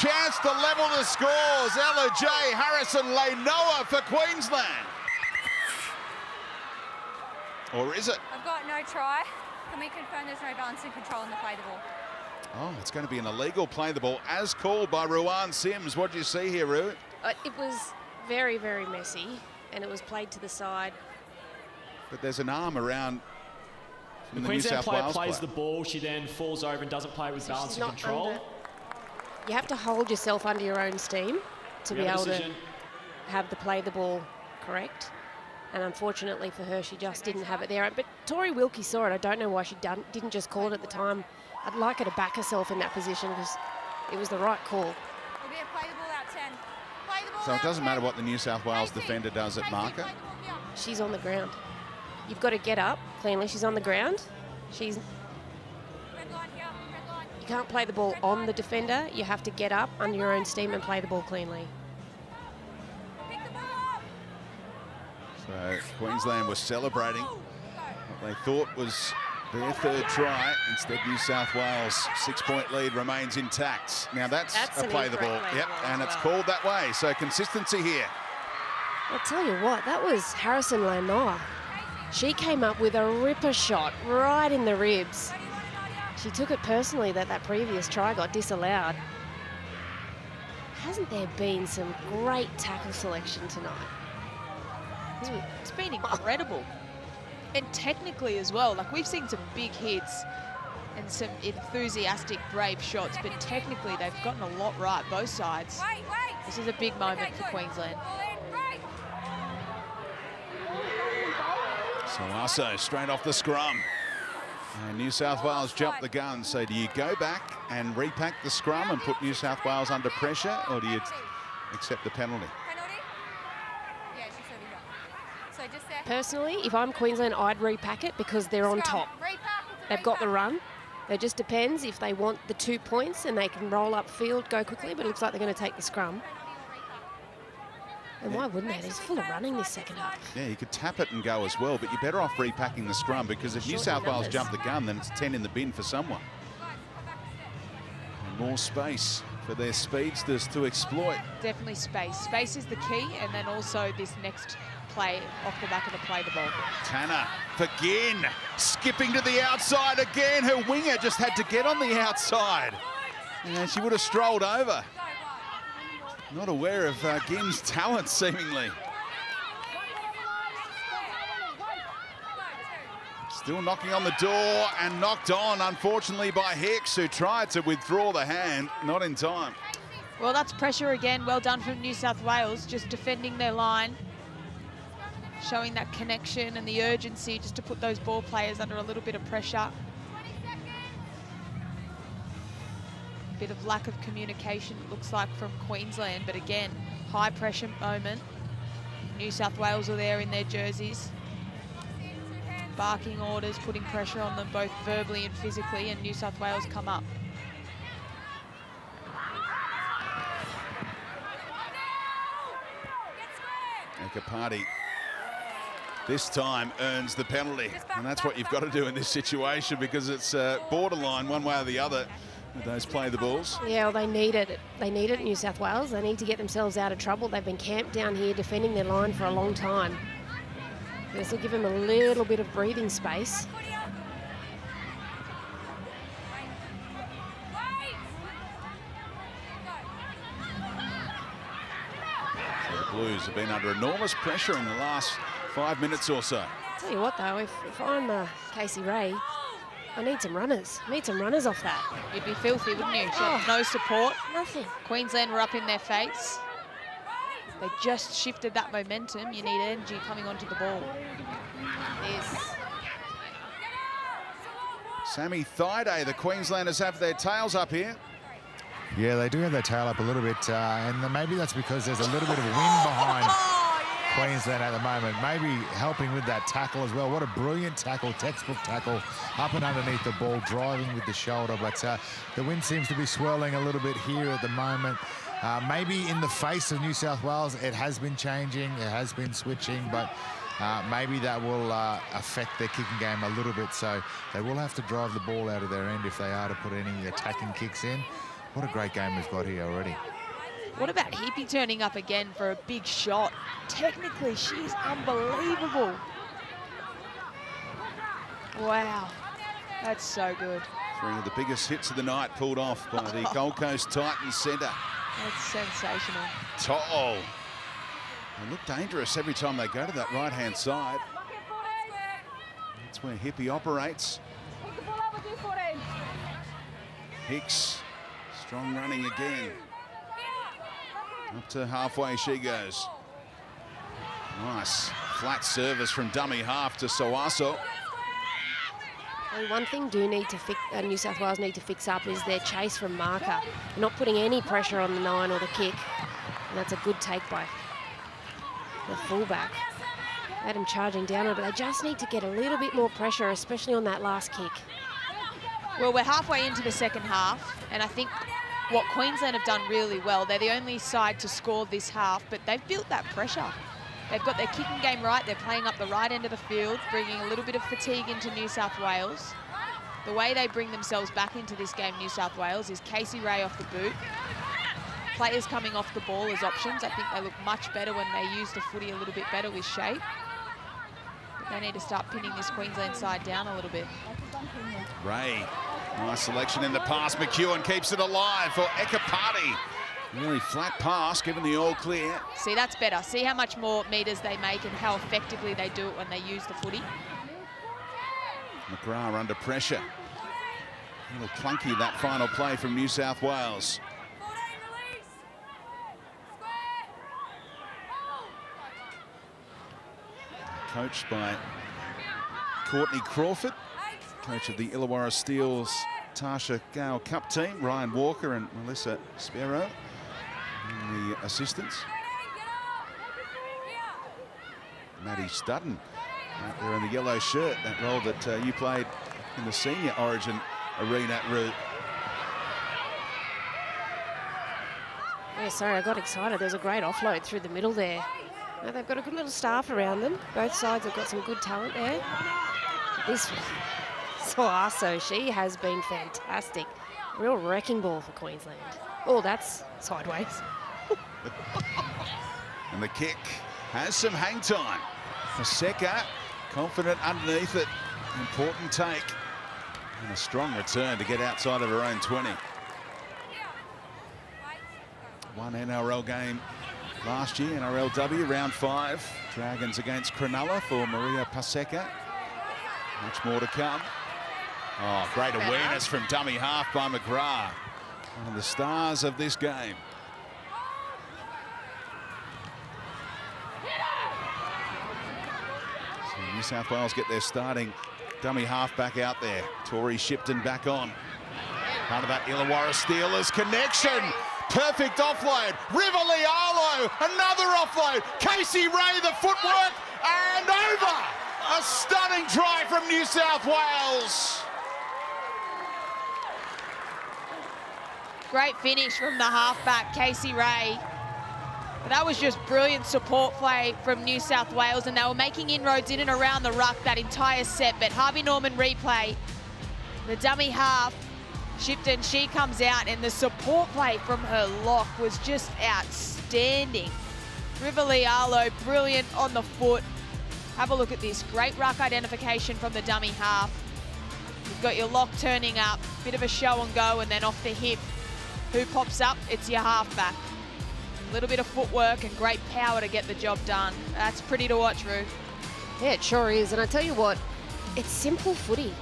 Chance to level the scores. Ella J. Harrison-Leinoa for Queensland. Or is it? I've got no try. Can we confirm there's no balance and control in the play the ball? Oh, it's going to be an illegal play the ball as called by Ruan Sims. What do you see here, Ru? It was very, very messy, and it was played to the side. But there's an arm around from the New Queensland South player Wales plays player. the ball, she then falls over and doesn't play with balance and control. You have to hold yourself under your own steam to be able to have the play the ball correct. And unfortunately for her, she just didn't have it there. But Tori Wilkie saw it. I don't know why she didn't just call it at the time. I'd like her to back herself in that position because it was the right call. We'll be a play the ball out 10. Play the ball So it out doesn't 10. matter what the New South Wales defender does at marker. Play the ball here. She's on the ground. You've got to get up cleanly. She's on the ground. Red line here. Red line. You can't play the ball on the defender. You have to get up under your own steam and play the ball cleanly. Pick the ball up. So Queensland was celebrating what they thought was their third try. Instead, New South Wales' 6-point lead remains intact. Now that's a an play the ball. incorrect play Yep, the ball and as it's well. called that way. So consistency here. I'll tell you what, that was Harrison-Leinoa. She came up with a ripper shot right in the ribs. She took it personally that previous try got disallowed. Hasn't there been some great tackle selection tonight? It's been incredible. And technically as well, like we've seen some big hits and some enthusiastic, brave shots, but technically they've gotten a lot right, both sides. Wait. This is a big moment Okay, for good. Queensland. Ball in. Right. Sawaso straight off the scrum. And New South Wales jumped the gun. So do you go back and repack the scrum and put New South Wales under pressure, or do you accept the penalty? Penalty? Yeah, she's serving up. So just there. Personally, if I'm Queensland, I'd repack it because they're on Scrum. top. Repack. It's a They've got the repack. run. It just depends if they want the 2 points and they can roll up field, go quickly, but it looks like they're going to take the scrum. And why wouldn't they? There's full of running this second half. Yeah, you could tap it and go as well, but you're better off repacking the scrum because if New Shorten South Wales numbers. jump the gun, then it's 10 in the bin for someone. And more space for their speedsters to exploit. Definitely space. Space is the key, and then also this next play off the back of the play the ball. Tanner again, skipping to the outside again. Her winger just had to get on the outside. And she would have strolled over. Not aware of Gim's talent, seemingly. Still knocking on the door and knocked on, unfortunately, by Hicks, who tried to withdraw the hand, not in time. Well, that's pressure again. Well done from New South Wales, just defending their line, showing that connection and the urgency just to put those ball players under a little bit of pressure. Bit of lack of communication, it looks like, from Queensland, but again, high pressure moment. New South Wales are there in their jerseys, barking orders, putting pressure on them both verbally and physically, and New South Wales come up. Ekapati this time earns the penalty, and that's what you've got to do in this situation because it's borderline one way or the other with those play the balls. Yeah, well, they need it. They need it, New South Wales. They need to get themselves out of trouble. They've been camped down here defending their line for a long time. This will give them a little bit of breathing space. The Blues have been under enormous pressure in the last 5 minutes or so. Tell you what, though, if I'm Casey Ray, I need some runners. I need some runners off that. You'd be filthy, wouldn't you? She had no support. Nothing. Queensland were up in their face. They just shifted that momentum. You need energy coming onto the ball. Sammy Thaiday, the Queenslanders have their tails up here. Yeah, they do have their tail up a little bit, and maybe that's because there's a little bit of wind behind Queensland at the moment. Maybe helping with that tackle as well. What a brilliant tackle, textbook tackle, up and underneath the ball, driving with the shoulder. But the wind seems to be swirling a little bit here at the moment. Maybe in the face of New South Wales, it has been changing, it has been switching, but maybe that will affect their kicking game a little bit. So they will have to drive the ball out of their end if they are to put any attacking kicks in. What a great game we've got here already. What about Hippie turning up again for a big shot? Technically, she's unbelievable. Wow, that's so good. 3 of the biggest hits of the night pulled off by the Gold Coast Titans centre. That's sensational. To'o. They look dangerous every time they go to that right-hand side. That's where Hippie operates. Hicks, strong running again. Up to halfway she goes. Nice flat service from dummy half to Soaso. And one thing New South Wales need to fix up is their chase from marker. Not putting any pressure on the 9 or the kick. And that's a good take by the fullback. Had him charging down, but they just need to get a little bit more pressure, especially on that last kick. Well, we're halfway into the second half, and I think what Queensland have done really well, they're the only side to score this half, but they've built that pressure. They've got their kicking game right. They're playing up the right end of the field, bringing a little bit of fatigue into New South Wales. The way they bring themselves back into this game, New South Wales, is Casey Ray off the boot. Players coming off the ball as options. I think they look much better when they use the footy a little bit better with shape. But they need to start pinning this Queensland side down a little bit. Ray, nice selection in the pass. McEwen keeps it alive for Ekapati. Really flat pass, given the all clear. See, that's better. See how much more metres they make and how effectively they do it when they use the footy. McGrath under pressure. A little clunky, that final play from New South Wales. Coached by Courtney Crawford, coach of the Illawarra Steel's Tasha Gale Cup team, Ryan Walker and Melissa Sparrow, and the assistants. Maddie Studden out there in the yellow shirt, that role that you played in the senior Origin arena route. Yeah, sorry, I got excited. There's a great offload through the middle there. Now they've got a good little staff around them. Both sides have got some good talent there. This Soaso, she has been fantastic. Real wrecking ball for Queensland. Oh, that's sideways. And the kick has some hang time. Paseka, confident underneath it. Important take. And a strong return to get outside of her own 20. One NRL game last year, NRLW, round 5. Dragons against Cronulla for Maria Paseka. Much more to come. Oh, great awareness from dummy half by McGrath. One of the stars of this game. So New South Wales get their starting dummy half back out there. Tori Shipton back on. Part of that Illawarra Steelers connection. Perfect offload. Rivali Arlo, another offload. Casey Ray, the footwork, and over. A stunning try from New South Wales. Great finish from the halfback, Casey Ray. That was just brilliant support play from New South Wales, and they were making inroads in and around the ruck that entire set, but Harvey Norman replay. The dummy half, Shipton, she comes out, and the support play from her lock was just outstanding. Rivali Arlo, brilliant on the foot. Have a look at this, great ruck identification from the dummy half. You've got your lock turning up, bit of a show and go, and then off the hip. Who pops up? It's your halfback. A little bit of footwork and great power to get the job done. That's pretty to watch, Roo. Yeah, it sure is. And I tell you what, it's simple footy.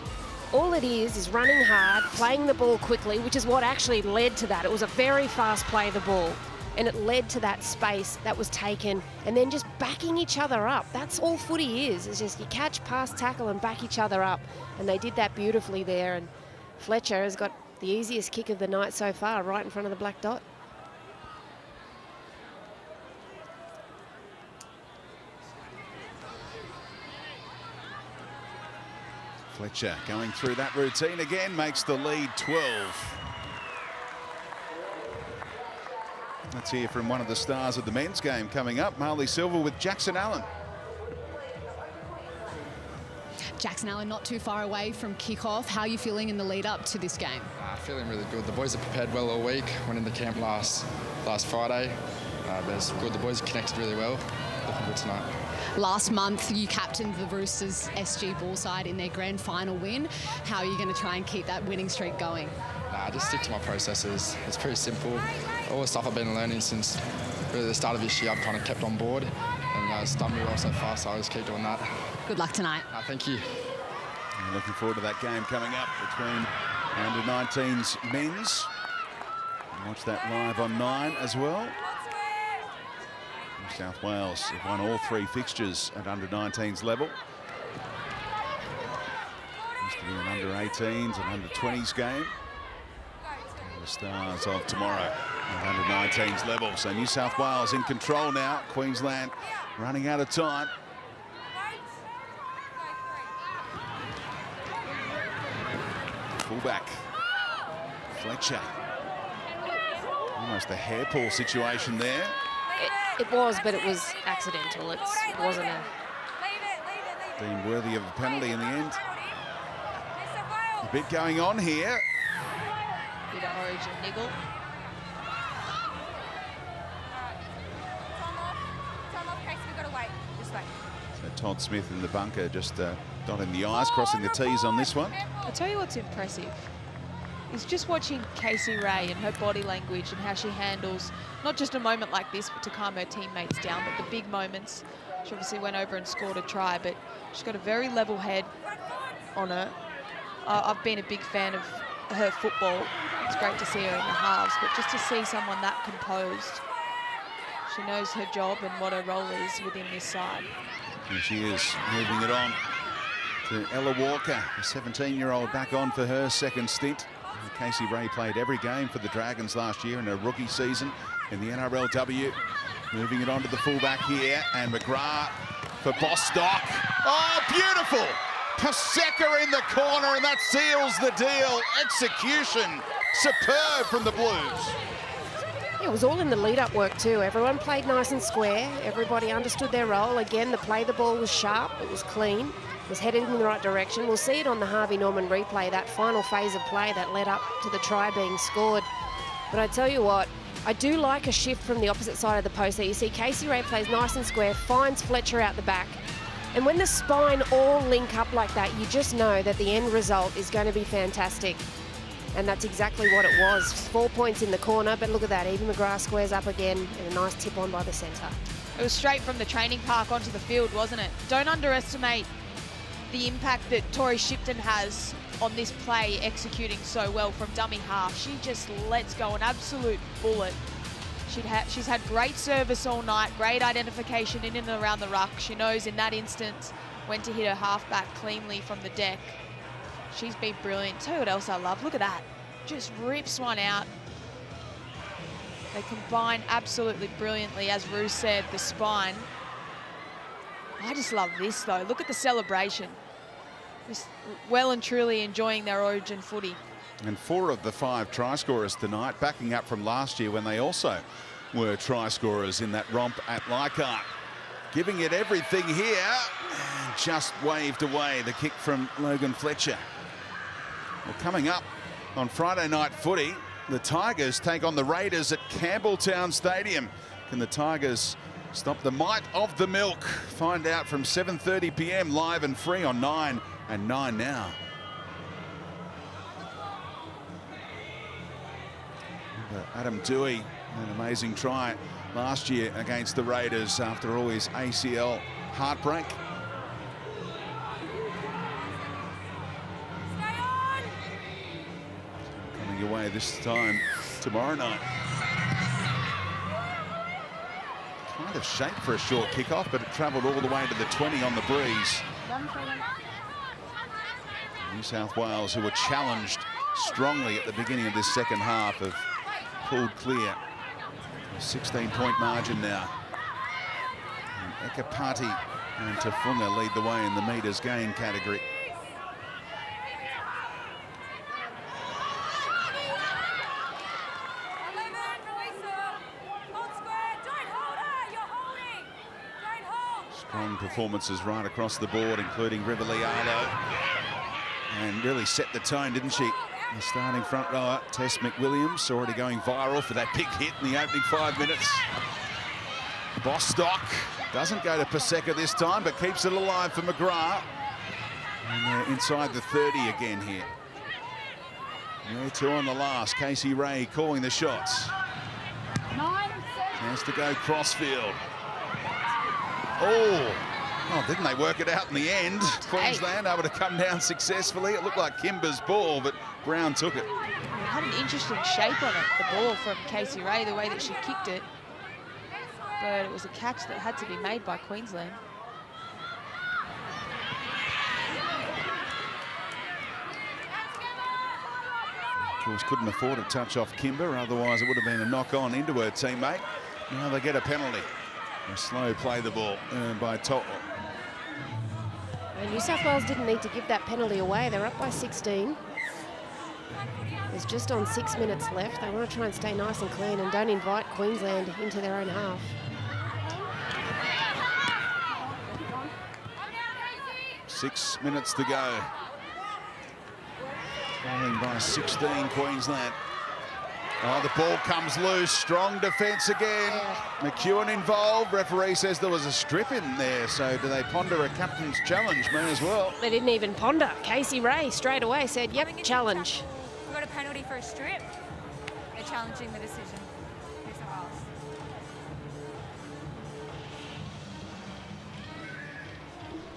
All it is running hard, playing the ball quickly, which is what actually led to that. It was a very fast play of the ball. and it led to that space that was taken, and then just backing each other up. That's all footy is. It's just you catch, pass, tackle, and back each other up. And they did that beautifully there. And Fletcher has got the easiest kick of the night so far, right in front of the black dot. Fletcher going through that routine again, makes the lead 12. Let's hear from one of the stars of the men's game coming up, Marley Silver with Jackson Allen. Jackson Allen not too far away from kickoff. How are you feeling in the lead up to this game? Feeling really good. The boys have prepared well all week. Went into camp last Friday. But it's good. The boys connected really well. Looking good tonight. Last month, you captained the Roosters SG Bullside in their grand final win. How are you going to try and keep that winning streak going? Just stick to my processes. It's pretty simple. All the stuff I've been learning since really the start of this year, I've kind of kept on board. And it's done me well so far, so I'll just keep doing that. Good luck tonight. Thank you. I'm looking forward to that game coming up between under-19s men's. Watch that live on 9 as well. New South Wales have won all 3 fixtures at under-19s level. Used to be an under-18s and under-20s game. And the stars of tomorrow at under-19s level. So New South Wales in control now. Queensland running out of time. Fullback, Fletcher. Almost a hair pull situation there. It was, but it was accidental. It wasn't a... Being worthy of a penalty in the end. A bit going on here. Bit of origin niggle. Time off, Casey, we've got to wait. Just wait. So Todd Smith in the bunker just dotting the I's, crossing the T's on this one. I'll tell you what's impressive is just watching Casey Ray and her body language and how she handles not just a moment like this to calm her teammates down, but the big moments. She obviously went over and scored a try, but she's got a very level head on her. I've been a big fan of her football. It's great to see her in the halves, but just to see someone that composed. She knows her job and what her role is within this side. And she is moving it on to Ella Walker, a 17-year-old, back on for her second stint. Casey Ray played every game for the Dragons last year in her rookie season in the NRLW. Moving it on to the fullback here, and McGrath for Bostock. Oh, beautiful! Paseka in the corner, and that seals the deal. Execution, superb from the Blues. It was all in the lead-up work too. Everyone played nice and square. Everybody understood their role. Again, the play the ball was sharp. It was clean. It was headed in the right direction. We'll see it on the Harvey Norman replay, that final phase of play that led up to the try being scored. But I tell you what, I do like a shift from the opposite side of the post there. You see Casey Ray plays nice and square, finds Fletcher out the back. And when the spine all link up like that, you just know that the end result is going to be fantastic. And that's exactly what it was. 4 points in the corner, but look at that. Even McGrath squares up again, and a nice tip on by the centre. It was straight from the training park onto the field, wasn't it? Don't underestimate the impact that Tori Shipton has on this play, executing so well from dummy half. She just lets go an absolute bullet. She's had great service all night, great identification in and around the ruck. She knows in that instance when to hit her halfback cleanly from the deck. She's been brilliant. Tell you what else I love. Look at that. Just rips one out. They combine absolutely brilliantly. As Rue said, the spine. I just love this, though. Look at the celebration. Just well and truly enjoying their origin footy. And 4 of the 5 try scorers tonight, backing up from last year when they also were try scorers in that romp at Leichhardt. Giving it everything here, and just waved away the kick from Logan Fletcher. Well, coming up on Friday night footy, the Tigers take on the Raiders at Campbelltown Stadium. Can the Tigers stop the might of the Milk? Find out from 7:30 p.m. live and free on 9 and 9 Now. Adam Dewey, an amazing try last year against the Raiders after all his ACL heartbreak. Coming your way this time tomorrow night. of shape for a short kickoff, but it travelled all the way to the 20 on the breeze. New South Wales, who were challenged strongly at the beginning of this second half, have pulled clear. A 16-point margin now. And Ekapati and Tafunga lead the way in the metres gain category. Strong performances right across the board, including Rivalialo. And really set the tone, didn't she? The starting front rower, Tess McWilliams, already going viral for that big hit in the opening 5 minutes. Bostock doesn't go to Paseka this time, but keeps it alive for McGrath. And they're inside the 30 again here. They're 2 on the last. Casey Ray calling the shots. Chance to go crossfield. Oh, didn't they work it out in the end? Queensland able to come down successfully. It looked like Kimber's ball, but Brown took it. It had an interesting shape on it, the ball from Casey Ray, the way that she kicked it. But it was a catch that had to be made by Queensland. Of course, couldn't afford a touch off Kimber, otherwise it would have been a knock-on into her teammate. Now they get a penalty. A slow play the ball by To'o. And New South Wales didn't need to give that penalty away. They're up by 16. There's just on 6 minutes left. They want to try and stay nice and clean and don't invite Queensland into their own half. Six minutes to go. Falling by 16, Queensland. Oh, the ball comes loose. Strong defence again. McEwen involved. Referee says there was a strip in there. So do they ponder a captain's challenge? May as well. They didn't even ponder. Casey Ray straight away said, yep, challenge. We got a penalty for a strip. They're challenging the decision. New South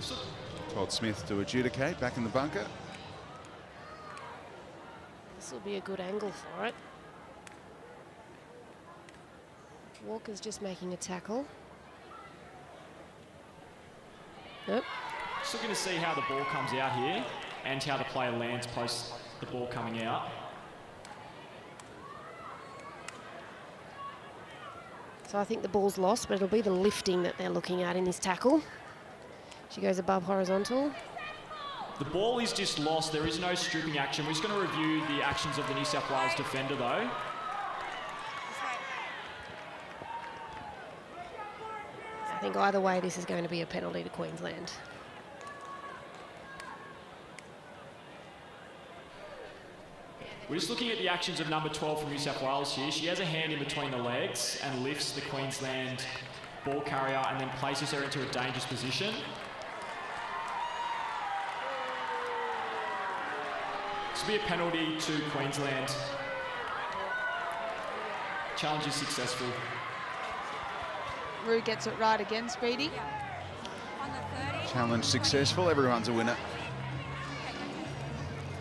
Wales. Todd Smith to adjudicate back in the bunker. This will be a good angle for it. Walker's just making a tackle. Nope. Just looking to see how the ball comes out here and how the player lands post the ball coming out. So I think the ball's lost, but it'll be the lifting that they're looking at in his tackle. She goes above horizontal. The ball is just lost. There is no stripping action. We're just going to review the actions of the New South Wales defender, though. I think either way, this is going to be a penalty to Queensland. We're just looking at the actions of number 12 from New South Wales here. She has a hand in between the legs and lifts the Queensland ball carrier and then places her into a dangerous position. This will be a penalty to Queensland. Challenge is successful. Rue gets it right again, Speedy. On the 30. Challenge successful. Everyone's a winner.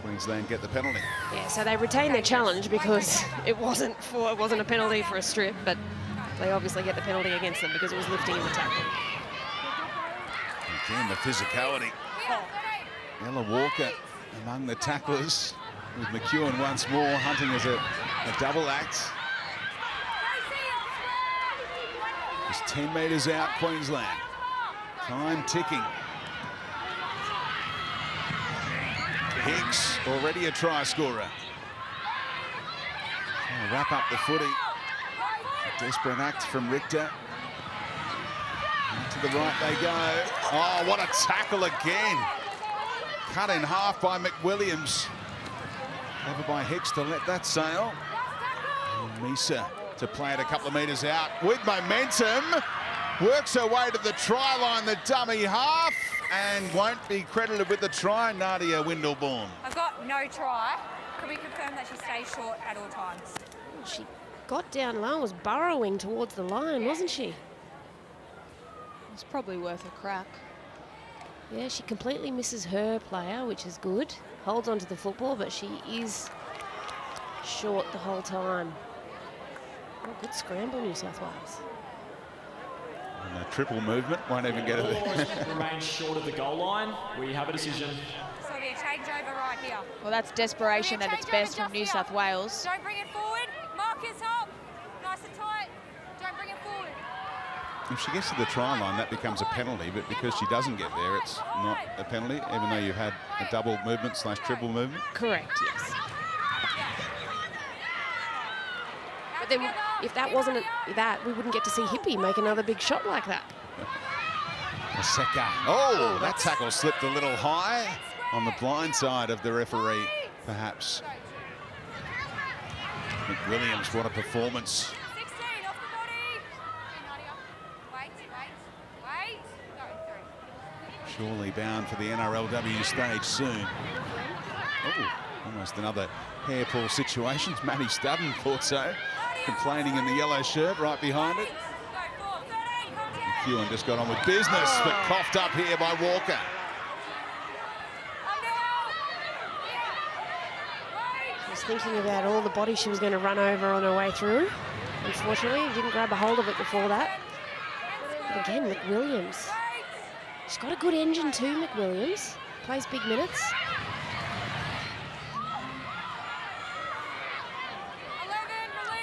Queensland get the penalty. Yeah, so they retain their challenge because it wasn't a penalty for a strip, but they obviously get the penalty against them because it was lifting in the tackle. Again, the physicality. Ella Walker among the tacklers, with McEwen once more hunting as a double act. Just 10 metres out, Queensland. Time ticking. Hicks, already a try scorer. Trying to wrap up the footy. A desperate act from Richter. And to the right they go. Oh, what a tackle again. Cut in half by McWilliams. Over by Hicks to let that sail. And Misa to play it a couple of metres out with momentum. Works her way to the try line, the dummy half, and won't be credited with the try, Nadia Windelborn. I've got no try. Can we confirm that she stays short at all times? She got down low and was burrowing towards the line, wasn't she? It's probably worth a crack. Yeah, she completely misses her player, which is good. Holds onto the football, but she is short the whole time. Oh, good scramble, New South Wales. And a triple movement, won't even get it there. Remains short of the goal line. We have a decision. So there'll be a changeover right here. Well, that's desperation at its best from New South Wales. Don't bring it forward. Marcus up. Nice and tight. Don't bring it forward. If she gets to the try line, that becomes a penalty, but because she doesn't get there, it's not a penalty, even though you've had a double movement / triple movement. Correct, yes. But then if that wasn't that, we wouldn't get to see Hippie make another big shot like that. Maseka. Oh, that tackle slipped a little high on the blind side of the referee, perhaps. McWilliams, what a performance. 16 off the body. Wait. Go. Surely bound for the NRLW stage soon. Oh, almost another hair pull situation. Matty Studden thought so. Complaining in the yellow shirt right behind it. McEwen just got on with business, but coughed up here by Walker. Was thinking about all the body she was going to run over on her way through. Unfortunately, didn't grab a hold of it before that. But again, McWilliams. She's got a good engine too, McWilliams. Plays big minutes.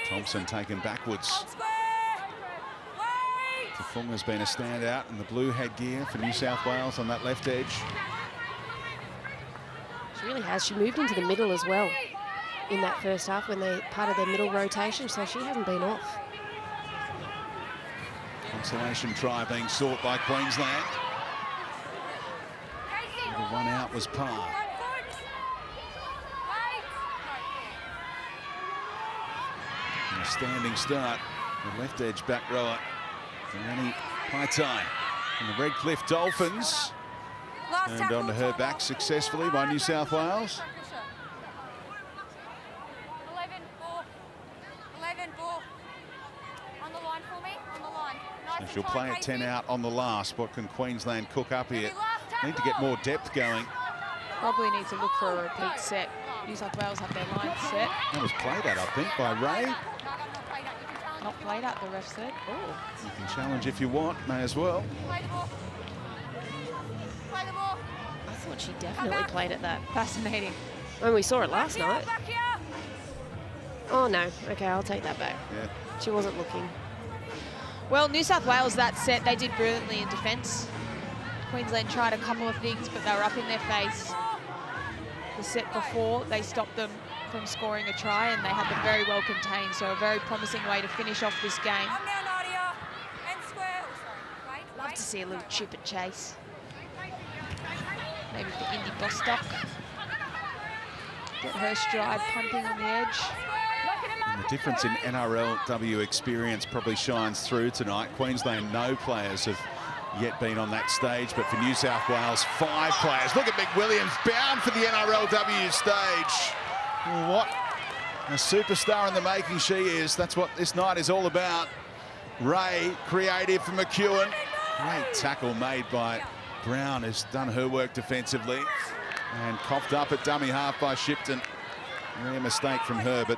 Thompson taken backwards. Tafunga's been a standout in the blue headgear for New South Wales on that left edge. She really has. She moved into the middle as well in that first half when they part of their middle rotation, so she hasn't been off. Consolation try being sought by Queensland. The one out was par. And a standing start, the left edge back rower, Annie Paitai. And the Redcliffe Dolphins turned onto her back successfully by New South Wales. 11-4. On the line for me, on the line. Nice So she'll and play tight, at 10 Casey. out on the last. What can Queensland cook up here? Need to get more depth going. Probably need to look for a repeat set. New South Wales have their line set. That was played at, I think, by Ray. Not played at, the ref said. Oh. You can challenge if you want, may as well. Play the ball. Play the ball. I thought she definitely played at that. Fascinating. When we saw it last Back night. here, back here. Oh no, okay, I'll take that back. Yeah. She wasn't looking. Well, New South Wales, that set, they did brilliantly in defence. Queensland tried a couple of things, but they were up in their face. The set before, they stopped them from scoring a try, and they had them very well contained, so a very promising way to finish off this game. Come down, Nadia. And square. Wait. Love to see a little chip and chase. Maybe for Indy Bostock. Get her stride pumping on the edge. And the difference in NRLW experience probably shines through tonight. Queensland, no players have yet been on that stage, but for New South Wales, 5 players. Look at McWilliams, bound for the NRLW stage. What a superstar in the making she is. That's what this night is all about. Ray, creative for McEwen. Great tackle made by Brown, who's done her work defensively. And coughed up at dummy half by Shipton. Rare mistake from her, but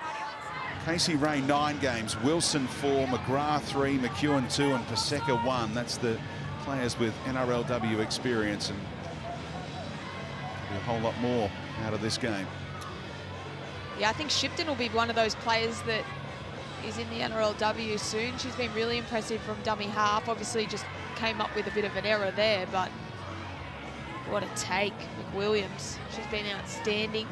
Casey Ray 9 games, Wilson 4, McGrath 3, McEwen 2, and Paseka 1. That's the players with NRLW experience, and a whole lot more out of this game. Yeah, I think Shipton will be one of those players that is in the NRLW soon. She's been really impressive from dummy half. Obviously just came up with a bit of an error there, but what a take, McWilliams. She's been outstanding.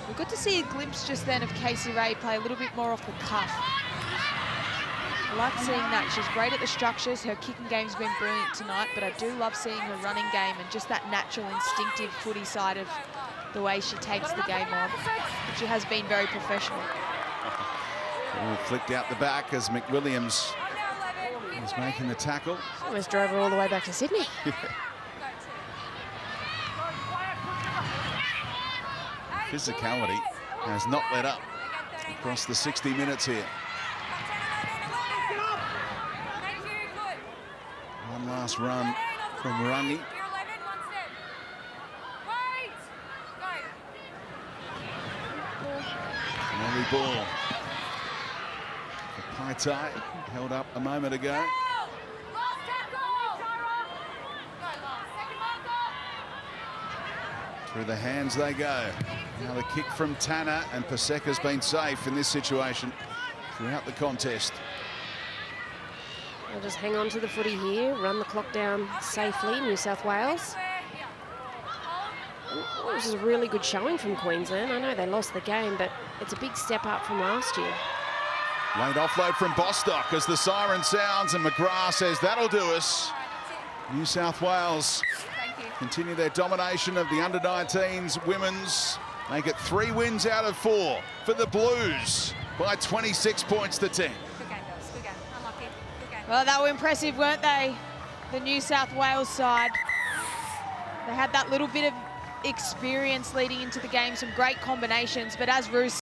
We're good to see a glimpse just then of Casey Ray play a little bit more off the cuff. I like seeing that. She's great at the structures. Her kicking game's been brilliant tonight, but I do love seeing her running game and just that natural, instinctive footy side of the way she takes the game on. But she has been very professional. Flicked out the back as McWilliams was making the tackle. Almost drove her all the way back to Sydney. Physicality has not let up across the 60 minutes here. One last run from Rungy. Early ball. Paitai held up a moment ago. Through the hands they go. Now the kick from Tanner, and Paseka's been safe in this situation throughout the contest. They'll just hang on to the footy here, run the clock down safely, New South Wales. And this is a really good showing from Queensland. I know they lost the game, but it's a big step up from last year. Late offload from Bostock as the siren sounds, and McGrath says that'll do us. New South Wales continue their domination of the under-19s women's. Make it 3 wins out of 4 for the Blues by 26 points to 10. Good game, girls. Good game. Unlucky. Good game. Well, they were impressive, weren't they? The New South Wales side. They had that little bit of experience leading into the game, some great combinations, but as Ruse